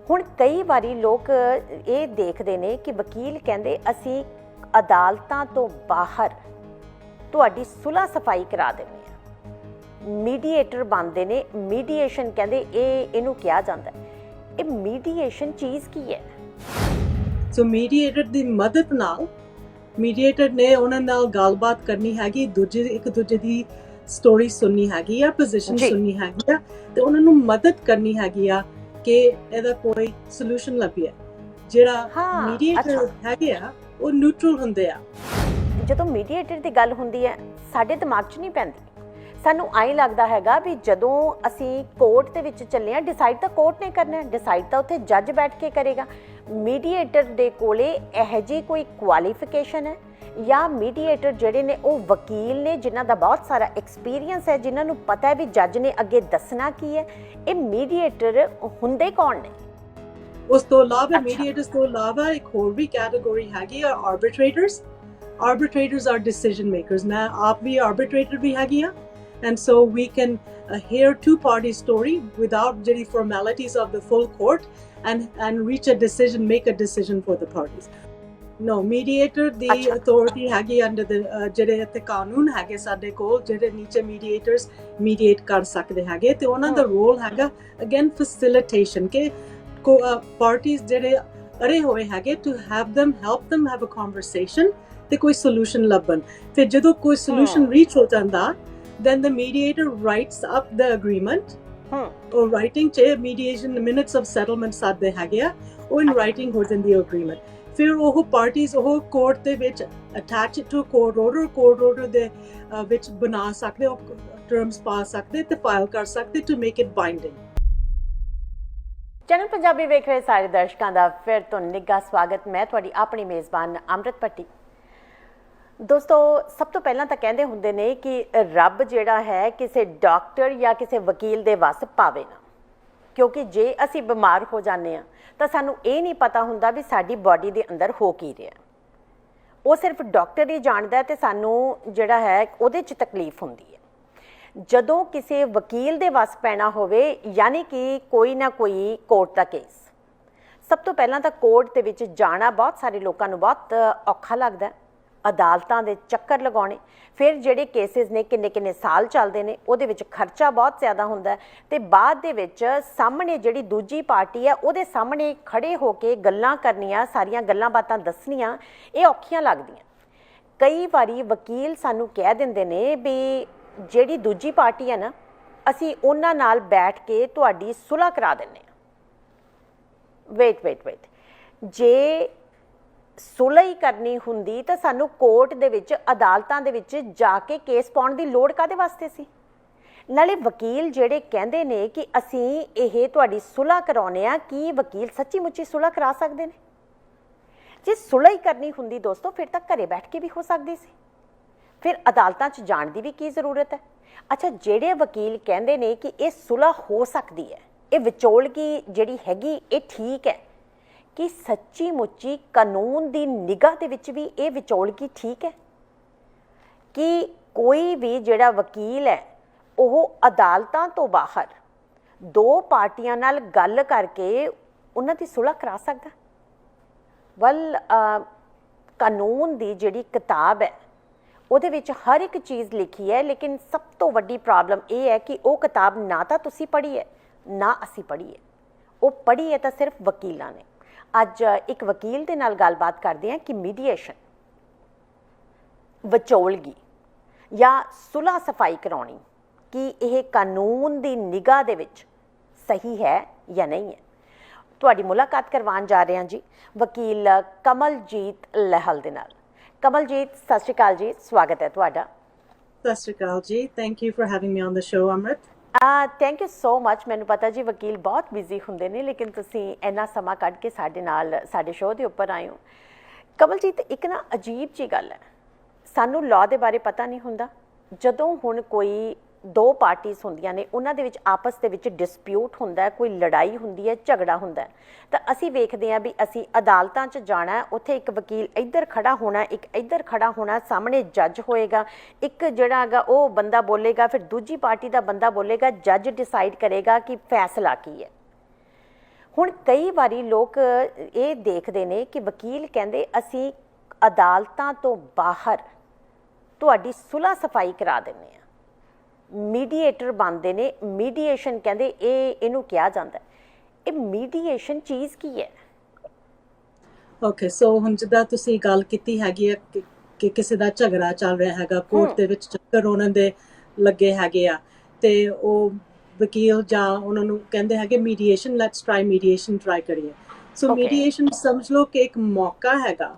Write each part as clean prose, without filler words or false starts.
ਹੁਣ ਕਈ ਵਾਰੀ ਲੋਕ ਇਹ ਦੇਖਦੇ ਨੇ ਕਿ ਵਕੀਲ ਕਹਿੰਦੇ ਅਸੀਂ ਅਦਾਲਤਾਂ ਤੋਂ ਬਾਹਰ ਤੁਹਾਡੀ ਸੁਲ੍ਹਾ ਸਫਾਈ ਕਰਾ ਦਿੰਦੇ ਹਾਂ, ਮੀਡੀਏਟਰ ਬਣਦੇ ਨੇ। ਮੀਡੀਏਸ਼ਨ ਕਹਿੰਦੇ ਇਹਨੂੰ ਕਿਹਾ ਜਾਂਦਾ। ਇਹ ਮੀਡੀਏਸ਼ਨ ਚੀਜ਼ ਕੀ ਹੈ? ਸੋ ਮੀਡੀਏਟਰ ਦੀ ਮਦਦ ਨਾਲ ਮੀਡੀਏਟਰ ਨੇ ਉਹਨਾਂ ਨਾਲ ਗੱਲਬਾਤ ਕਰਨੀ ਹੈਗੀ, ਇੱਕ ਦੂਜੇ ਦੀ ਸਟੋਰੀ ਸੁਣਨੀ ਹੈਗੀ ਆ, ਪੋਜੀਸ਼ਨ ਸੁਣਨੀ ਹੈਗੀ ਆ, ਤੇ ਉਹਨਾਂ ਨੂੰ ਮਦਦ ਕਰਨੀ ਹੈਗੀ ਆ ਕਿ ਇਹਦਾ ਕੋਈ ਸੋਲੂਸ਼ਨ ਲੱਭੇ। ਜਿਹੜਾ ਮੀਡੀਏਟਰ ਹੈਗੇ ਆ ਉਹ ਨਿਊਟਰਲ ਹੁੰਦੇ ਆ। ਜਦੋਂ ਮੀਡੀਏਟਰ ਦੀ ਗੱਲ ਹੁੰਦੀ ਹੈ ਸਾਡੇ ਦਿਮਾਗ 'ਚ ਨਹੀਂ ਪੈਂਦੀ। ਸਾਨੂੰ ਆਈ ਲੱਗਦਾ ਹੈਗਾ ਵੀ ਜਦੋਂ ਅਸੀਂ ਕੋਰਟ ਦੇ ਵਿੱਚ ਚੱਲੇ ਹਾਂ, ਡਿਸਾਈਡ ਤਾਂ ਕੋਰਟ ਨੇ ਕਰਨਾ, ਡਿਸਾਈਡ ਤਾਂ ਉੱਥੇ ਜੱਜ ਬੈਠ ਕੇ ਕਰੇਗਾ। ਮੀਡੀਏਟਰ ਦੇ ਕੋਲੇ ਇਹੋ ਜਿਹੀ ਕੋਈ ਕੁਆਲੀਫਿਕੇਸ਼ਨ ਹੈ ਜਾਂ ਮੀਡੀਏਟਰ ਜਿਹੜੇ ਨੇ ਉਹ ਵਕੀਲ ਨੇ ਜਿਨ੍ਹਾਂ ਦਾ ਬਹੁਤ ਸਾਰਾ ਐਕਸਪੀਰੀਅੰਸ ਹੈ, ਜਿਨ੍ਹਾਂ ਨੂੰ ਪਤਾ ਹੈ ਵੀ ਜੱਜ ਨੇ ਅੱਗੇ ਦੱਸਣਾ ਕੀ ਹੈ? ਇਹ ਮੀਡੀਏਟਰ ਹੁੰਦੇ ਕੌਣ ਨੇ? ਉਸ ਤੋਂ ਇਲਾਵਾ ਮੀਡੀਏਟਰਸ ਤੋਂ ਇਲਾਵਾ ਇੱਕ ਹੋਰ ਵੀ ਕੈਟਾਗਰੀ ਹੈਗੀ ਆ, ਆਰਬਿਟਰੇਟਰਸ। ਆਰਬਿਟਰੇਟਰਸ ਆਰ ਡਿਸੀਜਨ ਮੇਕਰਸ। ਮੈਂ ਆਪ ਵੀ ਆਰਬਿਟਰੇਟਰ ਵੀ ਹੈਗੀ ਆ, and so we can hear two-party story without the formalities of the full court and reach a decision, make a decision for the parties. No, mediator the authority ਹੈਗੀ under the ਜਿਹੜੇ ਇੱਥੇ ਕਾਨੂੰਨ ਹੈਗੇ ਸਾਡੇ ਕੋਲ, ਜਿਹੜੇ ਨੀਚੇ mediators mediate ਕਰ ਸਕਦੇ ਹੈਗੇ, ਤੇ ਉਹਨਾਂ ਦਾ ਰੋਲ ਹੈਗਾ again facilitation, ਕਿ parties ਜਿਹੜੇ ਅੜੇ ਹੋਏ ਹੈਗੇ to help them have a conversation ਤੇ ਕੋਈ solution ਲੱਭਣ। ਫਿਰ ਜਦੋਂ ਕੋਈ solution reach ਹੋ ਜਾਂਦਾ, then the mediator writes up the agreement, or writing ਚ mediation minutes of settlement ਸਾਦੇ ਹੈਗੇ ਆ, ਉਹ in writing ਹੋ ਜਾਂਦੀ ਹੈ agreement। ਫਿਰ ਉਹ parties ਉਹ ਕੋਰਟ ਦੇ ਵਿੱਚ attach to court order ਦੇ ਵਿੱਚ ਬਣਾ ਸਕਦੇ, ਉਹ terms ਪਾ ਸਕਦੇ ਤੇ ਫਾਈਲ ਕਰ ਸਕਦੇ to make it binding। Channel Punjabi ਵੇਖ ਰਹੇ ਸਾਰੇ ਦਰਸ਼ਕਾਂ ਦਾ ਫਿਰ ਤੋਂ ਨਿੱਘਾ ਸਵਾਗਤ। ਮੈਂ ਤੁਹਾਡੀ ਆਪਣੀ ਮੇਜ਼ਬਾਨ ਅੰਮ੍ਰਿਤ ਭੱਟੀ। ਦੋਸਤੋ, ਸਭ ਤੋਂ ਪਹਿਲਾਂ ਤਾਂ ਕਹਿੰਦੇ ਹੁੰਦੇ ਨੇ ਕਿ ਰੱਬ ਜਿਹੜਾ ਹੈ ਕਿਸੇ ਡਾਕਟਰ ਜਾਂ ਕਿਸੇ ਵਕੀਲ ਦੇ ਵੱਸ ਪਾਵੇ ਨਾ, ਕਿਉਂਕਿ ਜੇ ਅਸੀਂ ਬਿਮਾਰ ਹੋ ਜਾਂਦੇ ਹਾਂ ਤਾਂ ਸਾਨੂੰ ਇਹ ਨਹੀਂ ਪਤਾ ਹੁੰਦਾ ਵੀ ਸਾਡੀ ਬਾਡੀ ਦੇ ਅੰਦਰ ਹੋ ਕੀ ਰਿਹਾ। ਉਹ ਸਿਰਫ ਡਾਕਟਰ ਹੀ ਜਾਣਦਾ ਤੇ ਸਾਨੂੰ ਜਿਹੜਾ ਹੈ ਉਹਦੇ 'ਚ ਤਕਲੀਫ ਹੁੰਦੀ ਹੈ। ਜਦੋਂ ਕਿਸੇ ਵਕੀਲ ਦੇ ਵੱਸ ਪੈਣਾ ਹੋਵੇ, ਯਾਨੀ ਕਿ ਕੋਈ ਨਾ ਕੋਈ ਕੋਰਟ ਦਾ ਕੇਸ, ਸਭ ਤੋਂ ਪਹਿਲਾਂ ਤਾਂ ਕੋਰਟ ਦੇ ਵਿੱਚ ਜਾਣਾ ਬਹੁਤ ਸਾਰੇ ਲੋਕਾਂ ਨੂੰ ਬਹੁਤ ਔਖਾ ਲੱਗਦਾ। ਅਦਾਲਤਾਂ ਦੇ ਚੱਕਰ ਲਗਾਉਣੇ, ਫਿਰ ਜਿਹੜੇ ਕੇਸਿਸ ਨੇ ਕਿੰਨੇ ਸਾਲ ਚੱਲਦੇ ਨੇ, ਉਹਦੇ ਵਿੱਚ ਖਰਚਾ ਬਹੁਤ ਜ਼ਿਆਦਾ ਹੁੰਦਾ ਤੇ ਬਾਅਦ ਦੇ ਵਿੱਚ ਸਾਹਮਣੇ ਜਿਹੜੀ ਦੂਜੀ ਪਾਰਟੀ ਹੈ ਉਹਦੇ ਸਾਹਮਣੇ ਖੜੇ ਹੋ ਕੇ ਗੱਲਾਂ ਕਰਨੀਆਂ, ਸਾਰੀਆਂ ਗੱਲਾਂ ਬਾਤਾਂ ਦੱਸਣੀਆਂ, ਇਹ ਔਖੀਆਂ ਲੱਗਦੀਆਂ। ਕਈ ਵਾਰੀ ਵਕੀਲ ਸਾਨੂੰ ਕਹਿ ਦਿੰਦੇ ਨੇ ਵੀ ਜਿਹੜੀ ਦੂਜੀ ਪਾਰਟੀ ਹੈ ਨਾ, ਅਸੀਂ ਉਹਨਾਂ ਨਾਲ ਬੈਠ ਕੇ ਤੁਹਾਡੀ ਸੁਲ੍ਹਾ ਕਰਾ ਦਿੰਦੇ ਹਾਂ। ਵੇਟ ਜੇ ਸੁਲ੍ਹਾ ਹੀ ਕਰਨੀ ਹੁੰਦੀ ਤਾਂ ਸਾਨੂੰ ਕੋਰਟ ਦੇ ਵਿੱਚ, ਅਦਾਲਤਾਂ ਦੇ ਵਿੱਚ ਜਾ ਕੇ ਕੇਸ ਪਾਉਣ ਦੀ ਲੋੜ ਕਾਹਦੇ ਵਾਸਤੇ ਸੀ? ਨਾਲੇ ਵਕੀਲ ਜਿਹੜੇ ਕਹਿੰਦੇ ਨੇ ਕਿ ਅਸੀਂ ਇਹ ਤੁਹਾਡੀ ਸੁਲ੍ਹਾ ਕਰਾਉਂਦੇ ਹਾਂ, ਕੀ ਵਕੀਲ ਸੱਚੀ ਮੁੱਚੀ ਸੁਲ੍ਹਾ ਕਰਾ ਸਕਦੇ ਨੇ? ਜੇ ਸੁਲ੍ਹਾ ਹੀ ਕਰਨੀ ਹੁੰਦੀ ਦੋਸਤੋ, ਫਿਰ ਤਾਂ ਘਰੇ ਬੈਠ ਕੇ ਵੀ ਹੋ ਸਕਦੀ ਸੀ, ਫਿਰ ਅਦਾਲਤਾਂ 'ਚ ਜਾਣ ਦੀ ਵੀ ਕੀ ਜ਼ਰੂਰਤ ਹੈ? ਅੱਛਾ, ਜਿਹੜੇ ਵਕੀਲ ਕਹਿੰਦੇ ਨੇ ਕਿ ਇਹ ਸੁਲ੍ਹਾ ਹੋ ਸਕਦੀ ਹੈ, ਇਹ ਵਿਚੋਲਗੀ ਜਿਹੜੀ ਹੈਗੀ ਇਹ ਠੀਕ ਹੈ, ਕਿ ਸੱਚੀ ਮੁੱਚੀ ਕਾਨੂੰਨ ਦੀ ਨਿਗਾਹ ਦੇ ਵਿੱਚ ਵੀ ਇਹ ਵਿਚੋਲਗੀ ਠੀਕ ਹੈ? ਕਿ ਕੋਈ ਵੀ ਜਿਹੜਾ ਵਕੀਲ ਹੈ ਉਹ ਅਦਾਲਤਾਂ ਤੋਂ ਬਾਹਰ ਦੋ ਪਾਰਟੀਆਂ ਨਾਲ ਗੱਲ ਕਰਕੇ ਉਹਨਾਂ ਦੀ ਸੁਲ੍ਹਾ ਕਰਾ ਸਕਦਾ? ਕਾਨੂੰਨ ਦੀ ਜਿਹੜੀ ਕਿਤਾਬ ਹੈ ਉਹਦੇ ਵਿੱਚ ਹਰ ਇੱਕ ਚੀਜ਼ ਲਿਖੀ ਹੈ, ਲੇਕਿਨ ਸਭ ਤੋਂ ਵੱਡੀ ਪ੍ਰੋਬਲਮ ਇਹ ਹੈ ਕਿ ਉਹ ਕਿਤਾਬ ਨਾ ਤਾਂ ਤੁਸੀਂ ਪੜ੍ਹੀ ਹੈ ਨਾ ਅਸੀਂ ਪੜ੍ਹੀ ਹੈ। ਉਹ ਪੜ੍ਹੀ ਹੈ ਤਾਂ ਸਿਰਫ ਵਕੀਲਾਂ ਨੇ। ਅੱਜ ਇੱਕ ਵਕੀਲ ਦੇ ਨਾਲ ਗੱਲਬਾਤ ਕਰਦੇ ਹਾਂ ਕਿ ਮੀਡੀਏਸ਼ਨ, ਵਿਚੋਲਗੀ ਜਾਂ ਸੁਲ੍ਹਾ ਸਫਾਈ ਕਰਾਉਣੀ, ਕਿ ਇਹ ਕਾਨੂੰਨ ਦੀ ਨਿਗਾਹ ਦੇ ਵਿੱਚ ਸਹੀ ਹੈ ਜਾਂ ਨਹੀਂ ਹੈ। ਤੁਹਾਡੀ ਮੁਲਾਕਾਤ ਕਰਵਾਉਣ ਜਾ ਰਹੇ ਹਾਂ ਜੀ ਵਕੀਲ ਕਮਲਜੀਤ ਲਹਿਲ ਦੇ ਨਾਲ। ਕਮਲਜੀਤ, ਸਤਿ ਸ਼੍ਰੀ ਅਕਾਲ ਜੀ, ਸਵਾਗਤ ਹੈ ਤੁਹਾਡਾ। ਸਤਿ ਸ਼੍ਰੀ ਅਕਾਲ ਜੀ, thank you for having me on the show Amrit. Thank you so much. ਮੈਨੂੰ ਪਤਾ ਜੀ ਵਕੀਲ ਬਹੁਤ ਬਿਜ਼ੀ ਹੁੰਦੇ ਨੇ, ਲੇਕਿਨ ਤੁਸੀਂ ਇੰਨਾ ਸਮਾਂ ਕੱਢ ਕੇ ਸਾਡੇ ਨਾਲ ਸਾਡੇ ਸ਼ੋਅ ਦੇ ਉੱਪਰ ਆਏ ਹੋ। ਕਮਲਜੀਤ, ਇੱਕ ਨਾ ਅਜੀਬ ਜਿਹੀ ਗੱਲ ਹੈ, ਸਾਨੂੰ ਲਾਅ ਦੇ ਬਾਰੇ ਪਤਾ ਨਹੀਂ ਹੁੰਦਾ। ਜਦੋਂ ਹੁਣ ਕੋਈ ਦੋ ਪਾਰਟੀਆਂ ਹੁੰਦੀਆਂ ਨੇ, ਉਹਨਾਂ ਦੇ ਵਿੱਚ ਆਪਸ ਦੇ ਵਿੱਚ ਡਿਸਪਿਊਟ ਹੁੰਦਾ, ਕੋਈ ਲੜਾਈ ਹੁੰਦੀ ਹੈ, ਝਗੜਾ ਹੁੰਦਾ, ਤਾਂ ਅਸੀਂ ਵੇਖਦੇ ਹਾਂ ਵੀ ਅਸੀਂ ਅਦਾਲਤਾਂ 'ਚ ਜਾਣਾ, ਉੱਥੇ ਇੱਕ ਵਕੀਲ ਇੱਧਰ ਖੜਾ ਹੋਣਾ, ਇੱਕ ਇੱਧਰ ਖੜਾ ਹੋਣਾ, ਸਾਹਮਣੇ ਜੱਜ ਹੋਏਗਾ, ਇੱਕ ਜਿਹੜਾ ਹੈਗਾ ਉਹ ਬੰਦਾ ਬੋਲੇਗਾ, ਫਿਰ ਦੂਜੀ ਪਾਰਟੀ ਦਾ ਬੰਦਾ ਬੋਲੇਗਾ, ਜੱਜ ਡਿਸਾਈਡ ਕਰੇਗਾ ਕਿ ਫੈਸਲਾ ਕੀ ਹੈ। ਹੁਣ ਕਈ ਵਾਰੀ ਲੋਕ ਇਹ ਦੇਖਦੇ ਨੇ ਕਿ ਵਕੀਲ ਕਹਿੰਦੇ ਅਸੀਂ ਅਦਾਲਤਾਂ ਤੋਂ ਬਾਹਰ ਤੁਹਾਡੀ ਸੁਲ੍ਹਾ ਸਫਾਈ ਕਰਾ ਦਿੰਦੇ ਆ, ਮੀਡੀਏਟਰ ਬਣਦੇ ਨੇ। ਮੀਡੀਏਸ਼ਨ ਕਹਿੰਦੇ ਇਹਨੂੰ ਕਿਹਾ ਜਾਂਦਾ। ਇਹ ਮੀਡੀਏਸ਼ਨ ਚੀਜ਼ ਕੀ ਹੈ? ਓਕੇ, ਸੋ ਹੁਣ ਜਿੱਦਾਂ ਤੁਸੀਂ ਗੱਲ ਕੀਤੀ ਹੈਗੀ ਹੈ ਕਿ ਕਿਸੇ ਦਾ ਝਗੜਾ ਚੱਲ ਰਿਹਾ ਹੈਗਾ, ਕੋਰਟ ਦੇ ਵਿੱਚ ਚੱਕਰ ਉਹਨਾਂ ਦੇ ਲੱਗੇ ਹੈਗੇ ਆ, ਤੇ ਉਹ ਵਕੀਲ ਜਾਂ ਉਹਨਾਂ ਨੂੰ ਕਹਿੰਦੇ ਹੈਗੇ mediation, let's try mediation, try ਕਰੀਏ। ਸੋ ਮੀਡੀਏਸ਼ਨ ਸਮਝ ਲਓ ਕਿ ਇੱਕ ਮੌਕਾ ਹੈਗਾ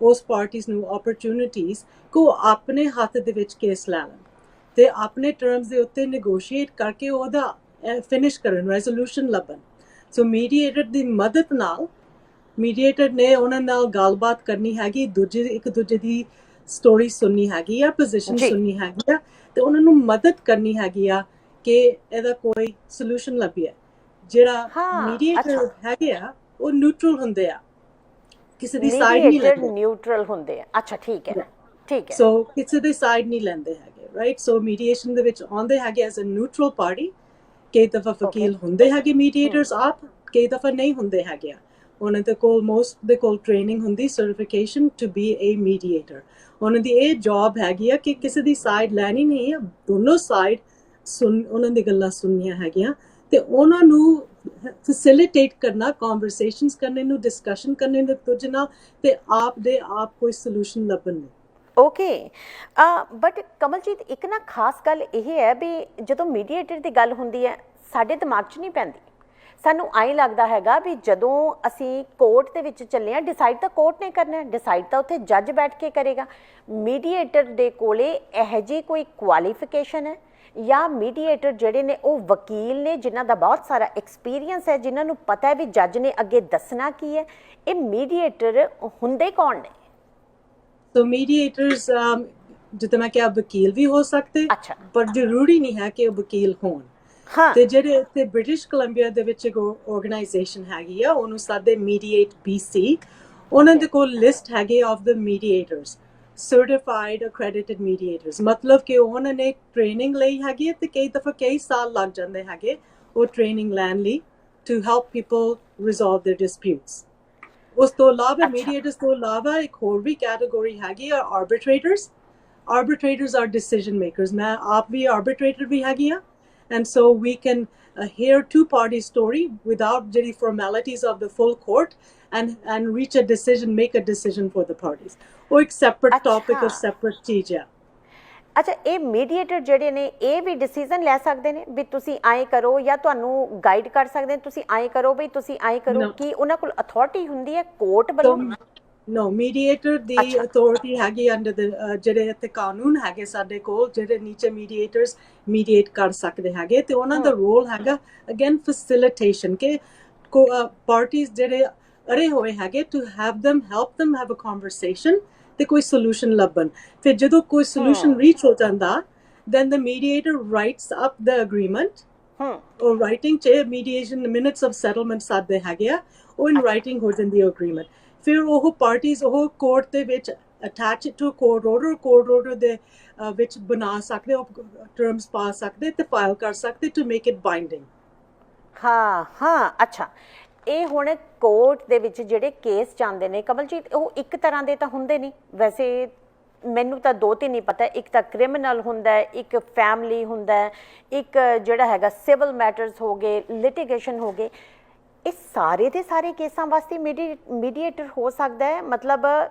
ਉਸ ਪਾਰਟੀਜ਼ ਨੂੰ, ਓਪਰਚੁਨਿਟੀਜ਼ ਕੋ ਆਪਣੇ ਹੱਥ ਦੇ ਵਿੱਚ ਕੇਸ ਲੈ ਲੈਣ ਤੇ ਆਪਣੇ ਟਰਮਸ ਦੇ ਉੱਤੇ ਨੈਗੋਸ਼ੀਏਟ ਕਰਕੇ ਉਹਦਾ ਫਿਨਿਸ਼ ਕਰਨ, ਰੈਜ਼ੋਲੂਸ਼ਨ ਲੱਭਣ। ਸੋ ਮੀਡੀਏਟਰ ਦੀ ਮਦਦ ਨਾਲ, ਮੀਡੀਏਟਰ ਨੇ ਉਹਨਾਂ ਨਾਲ ਗੱਲਬਾਤ ਕਰਨੀ ਹੈਗੀ, ਇੱਕ ਦੂਜੇ ਦੀ ਸਟੋਰੀ ਸੁਣਨੀ ਹੈਗੀ ਆ, ਪੋਜੀਸ਼ਨ ਸੁਣਨੀ ਹੈਗੀ ਆ, ਤੇ ਉਹਨਾਂ ਨੂੰ ਮਦਦ ਕਰਨੀ ਹੈਗੀ ਆ ਕਿ ਇਹਦਾ ਕੋਈ ਸੋਲੂਸ਼ਨ ਲੱਭੀਏ। ਜਿਹੜਾ ਮੀਡੀਏਟਰ ਹੈਗੇ ਆ ਉਹ ਨਿਊਟਰਲ ਹੁੰਦੇ ਆ, ਕਿਸੇ ਦੀ ਸਾਈਡ ਨਹੀਂ ਲੈਂਦੇ। ਨਿਊਟਰਲ ਹੁੰਦੇ ਆ, ਅੱਛਾ ਠੀਕ ਹੈ, ਠੀਕ ਹੈ। ਸੋ ਕਿਸੇ ਦੀ ਸਾਈਡ ਨਹੀਂ ਲੈਂਦੇ ਹੈਗੇ, ਰਾਈਟ। ਸੋ ਮੀਡੀਏਸ਼ਨ ਦੇ ਵਿੱਚ ਆਉਂਦੇ ਹੈਗੇ ਐਜ਼ ਅ ਨਿਊਟਰਲ ਪਾਰਟੀ। ਕਈ ਦਫਾ ਵਕੀਲ ਹੁੰਦੇ ਹੈਗੇ ਮੀਡੀਏਟਰਸ ਆਪ, ਕਈ ਦਫਾ ਨਹੀਂ ਹੁੰਦੇ ਹੈਗੇ ਆ। ਉਹਨਾਂ ਦੇ ਕੋਲ ਮੋਸਟ ਦੇ ਕੋਲ ਟ੍ਰੇਨਿੰਗ ਹੁੰਦੀ, certification to be a mediator. ਉਹਨਾਂ ਦੀ ਇਹ ਜੌਬ ਹੈਗੀ ਆ ਕਿ ਕਿਸੇ ਦੀ ਸਾਈਡ ਲੈਣੀ ਨਹੀਂ ਆ, ਦੋਨੋਂ ਸਾਈਡ ਉਹਨਾਂ ਦੀ ਗੱਲਾਂ ਸੁਣਨੀਆਂ ਹੈਗੀਆਂ ਤੇ ਉਹਨਾਂ ਨੂੰ ਫੈਸਿਲਿਟੇਟ ਕਰਨਾ, ਕਨਵਰਸੇਸ਼ਨਸ ਕਰਨੇ ਨੂੰ, ਡਿਸਕਸ਼ਨ ਕਰਨੇ ਨੂੰ ਦੂਜੇ ਨਾਲ, ਤੇ ਆਪ ਦੇ ਆਪ ਕੋਈ ਸੋਲੂਸ਼ਨ ਲੱਭਣ ਨੂੰ। ਓਕੇ, ਬਟ ਕਮਲਜੀਤ ਇੱਕ ਨਾ ਖਾਸ ਗੱਲ ਇਹ ਹੈ ਵੀ ਜਦੋਂ ਮੀਡੀਏਟਰ ਦੀ ਗੱਲ ਹੁੰਦੀ ਹੈ ਸਾਡੇ ਦਿਮਾਗ 'ਚ ਨਹੀਂ ਪੈਂਦੀ। ਸਾਨੂੰ ਆਈ ਲੱਗਦਾ ਹੈਗਾ ਵੀ ਜਦੋਂ ਅਸੀਂ ਕੋਰਟ ਦੇ ਵਿੱਚ ਚੱਲੇ ਹਾਂ, ਡਿਸਾਈਡ ਤਾਂ ਕੋਰਟ ਨੇ ਕਰਨਾ, ਡਿਸਾਈਡ ਤਾਂ ਉੱਥੇ ਜੱਜ ਬੈਠ ਕੇ ਕਰੇਗਾ। ਮੀਡੀਏਟਰ ਦੇ ਕੋਲੇ ਇਹੋ ਜਿਹੀ ਕੋਈ ਕੁਆਲੀਫਿਕੇਸ਼ਨ ਹੈ ਜਾਂ ਮੀਡੀਏਟਰ ਜਿਹੜੇ ਨੇ ਉਹ ਵਕੀਲ ਨੇ ਜਿਨ੍ਹਾਂ ਦਾ ਬਹੁਤ ਸਾਰਾ ਐਕਸਪੀਰੀਅੰਸ ਹੈ, ਜਿਨ੍ਹਾਂ ਨੂੰ ਪਤਾ ਹੈ ਵੀ ਜੱਜ ਨੇ ਅੱਗੇ ਦੱਸਣਾ ਕੀ ਹੈ? ਇਹ ਮੀਡੀਏਟਰ ਹੁੰਦੇ ਕੌਣ ਨੇ? ਸੋ ਮੀਡੀਏਟਰਸ ਜਿੱਦਾਂ ਮੈਂ ਕਿਹਾ ਵਕੀਲ ਵੀ ਹੋ ਸਕਦੇ, ਪਰ ਜ਼ਰੂਰੀ ਨਹੀਂ ਹੈ ਕਿ ਉਹ ਵਕੀਲ ਹੋਣ। ਤੇ ਜਿਹੜੇ ਇੱਥੇ ਬ੍ਰਿਟਿਸ਼ ਕੋਲੰਬੀਆ ਦੇ ਵਿੱਚ ਇੱਕ ਆਰਗੇਨਾਈਜੇਸ਼ਨ ਹੈਗੀ ਆ, ਉਹਨੂੰ ਸਾਦੇ ਮੀਡੀਏਟ BC। ਉਹਨਾਂ ਦੇ ਕੋਲ ਲਿਸਟ ਹੈਗੀ ਆਫ ਦ ਮੀਡੀਏਟਰਸ, ਸਰਟੀਫਾਈਡ ਅਕ੍ਰੈਡਿਟਡ ਮੀਡੀਏਟਰਸ। ਮਤਲਬ ਕਿ ਉਹਨਾਂ ਨੇ ਟ੍ਰੇਨਿੰਗ ਲਈ ਹੈਗੀ ਹੈ ਤੇ ਕਈ ਦਫਾ ਕਈ ਸਾਲ ਲੱਗ ਜਾਂਦੇ ਹੈਗੇ ਉਹ ਟ੍ਰੇਨਿੰਗ ਲੈਣ ਲਈ, to help people resolve their disputes. ਉਸ ਤੋਂ ਇਲਾਵਾ ਮੀਡੀਏਟਰਸ ਤੋਂ ਇਲਾਵਾ ਇੱਕ ਹੋਰ ਵੀ ਕੈਟਾਗਰੀ ਹੈਗੀ ਆ, ਆਰਬਿਟਰੇਟਰਸ। ਆਰਬਿਟਰੇਟਰਸ ਆਰ ਡਿਸੀਜਨ ਮੇਕਰਸ। ਮੈਂ ਆਪ ਵੀ ਆਰਬਿਟਰੇਟਰ ਵੀ ਹੈਗੀ ਆ, and so we can hear two-party story without the formalities of the full court and reach a decision, make a decision for the parties. ਉਹ ਇੱਕ separate topic, or separate ਚੀਜ਼ ਆ। ਅੱਛਾ, ਇਹ ਮੀਡੀਏਟਰ ਜਿਹੜੇ ਨੇ ਇਹ ਵੀ ਡਿਸੀਜਨ ਲੈ ਸਕਦੇ ਨੇ ਵੀ ਤੁਸੀਂ ਐਂ ਕਰੋ, ਜਾਂ ਤੁਹਾਨੂੰ ਗਾਈਡ ਕਰ ਸਕਦੇ ਨੇ ਤੁਸੀਂ ਐਂ ਕਰੋ ਵੀ ਤੁਸੀਂ ਐਂ ਕਰੋ? ਕੀ ਉਹਨਾਂ ਕੋਲ ਅਥਾਰਟੀ ਹੁੰਦੀ ਹੈ ਕੋਰਟ ਵੱਲੋਂ? ਨੋ, ਮੀਡੀਏਟਰ ਦੀ ਅਥਾਰਟੀ ਹੈਗੀ ਅੰਡਰ ਜਿਹੜੇ ਇੱਥੇ ਕਾਨੂੰਨ ਹੈਗੇ ਸਾਡੇ ਕੋਲ, ਜਿਹੜੇ ਨੀਚੇ ਮੀਡੀਏਟਰਸ ਮੀਡੀਏਟ ਕਰ ਸਕਦੇ ਹੈਗੇ, ਤੇ ਉਹਨਾਂ ਦਾ ਰੋਲ ਹੈਗਾ ਅਗੇਨ ਫੈਸਿਲਿਟੇਸ਼ਨ, ਕਿ ਪਾਰਟੀਜ਼ ਜਿਹੜੇ ਅੜੇ ਹੋਏ ਹੈਗੇ to have them, help them have a conversation ਤੇ ਕੋਈ ਸੋਲੂਸ਼ਨ ਲੱਭਣ। ਫਿਰ ਜਦੋਂ ਕੋਈ ਸੋਲੂਸ਼ਨ ਰੀਚ ਹੋ ਜਾਂਦਾ, then the mediator writes up the agreement, or writing 'ਚ mediation minutes of settlement ਸਾਦੇ ਹੈਗੇ ਆ, ਉਹ in writing ਹੋ ਜਾਂਦੀ ਹੈ agreement। ਫਿਰ ਉਹ ਪਾਰਟੀਜ਼ ਉਹ ਕੋਰਟ ਦੇ ਵਿੱਚ ਅਟੈਚ ਟੂ ਕੋਰਟ ਆਰਡਰ ਦੇ ਵਿੱਚ ਬਣਾ ਸਕਦੇ, ਉਹ ਟਰਮਸ ਪਾ ਸਕਦੇ ਤੇ ਫਾਈਲ ਕਰ ਸਕਦੇ ਟੂ ਮੇਕ ਇਟ ਬਾਈਂਡਿੰਗ। ਅੱਛਾ, ਇਹ ਹੁਣ ਕੋਰਟ ਦੇ ਵਿੱਚ ਜਿਹੜੇ ਕੇਸ ਜਾਂਦੇ ਨੇ ਕਮਲਜੀਤ, ਉਹ ਇੱਕ ਤਰ੍ਹਾਂ ਦੇ ਤਾਂ ਹੁੰਦੇ ਨਹੀਂ ਵੈਸੇ, ਮੈਨੂੰ ਤਾਂ ਦੋ ਤਿੰਨ ਹੀ ਪਤਾ। ਇੱਕ ਤਾਂ ਕ੍ਰਿਮੀਨਲ ਹੁੰਦਾ, ਇੱਕ ਫੈਮਿਲੀ ਹੁੰਦਾ, ਇੱਕ ਜਿਹੜਾ ਹੈਗਾ ਸਿਵਲ ਮੈਟਰਸ ਹੋ ਗਏ, ਲਿਟੀਗੇਸ਼ਨ ਹੋ ਗਏ। ਇਹ ਸਾਰੇ ਦੇ ਸਾਰੇ ਕੇਸਾਂ ਵਾਸਤੇ ਮੀਡੀਏਟਰ ਹੋ ਸਕਦਾ ਹੈ? ਮਤਲਬ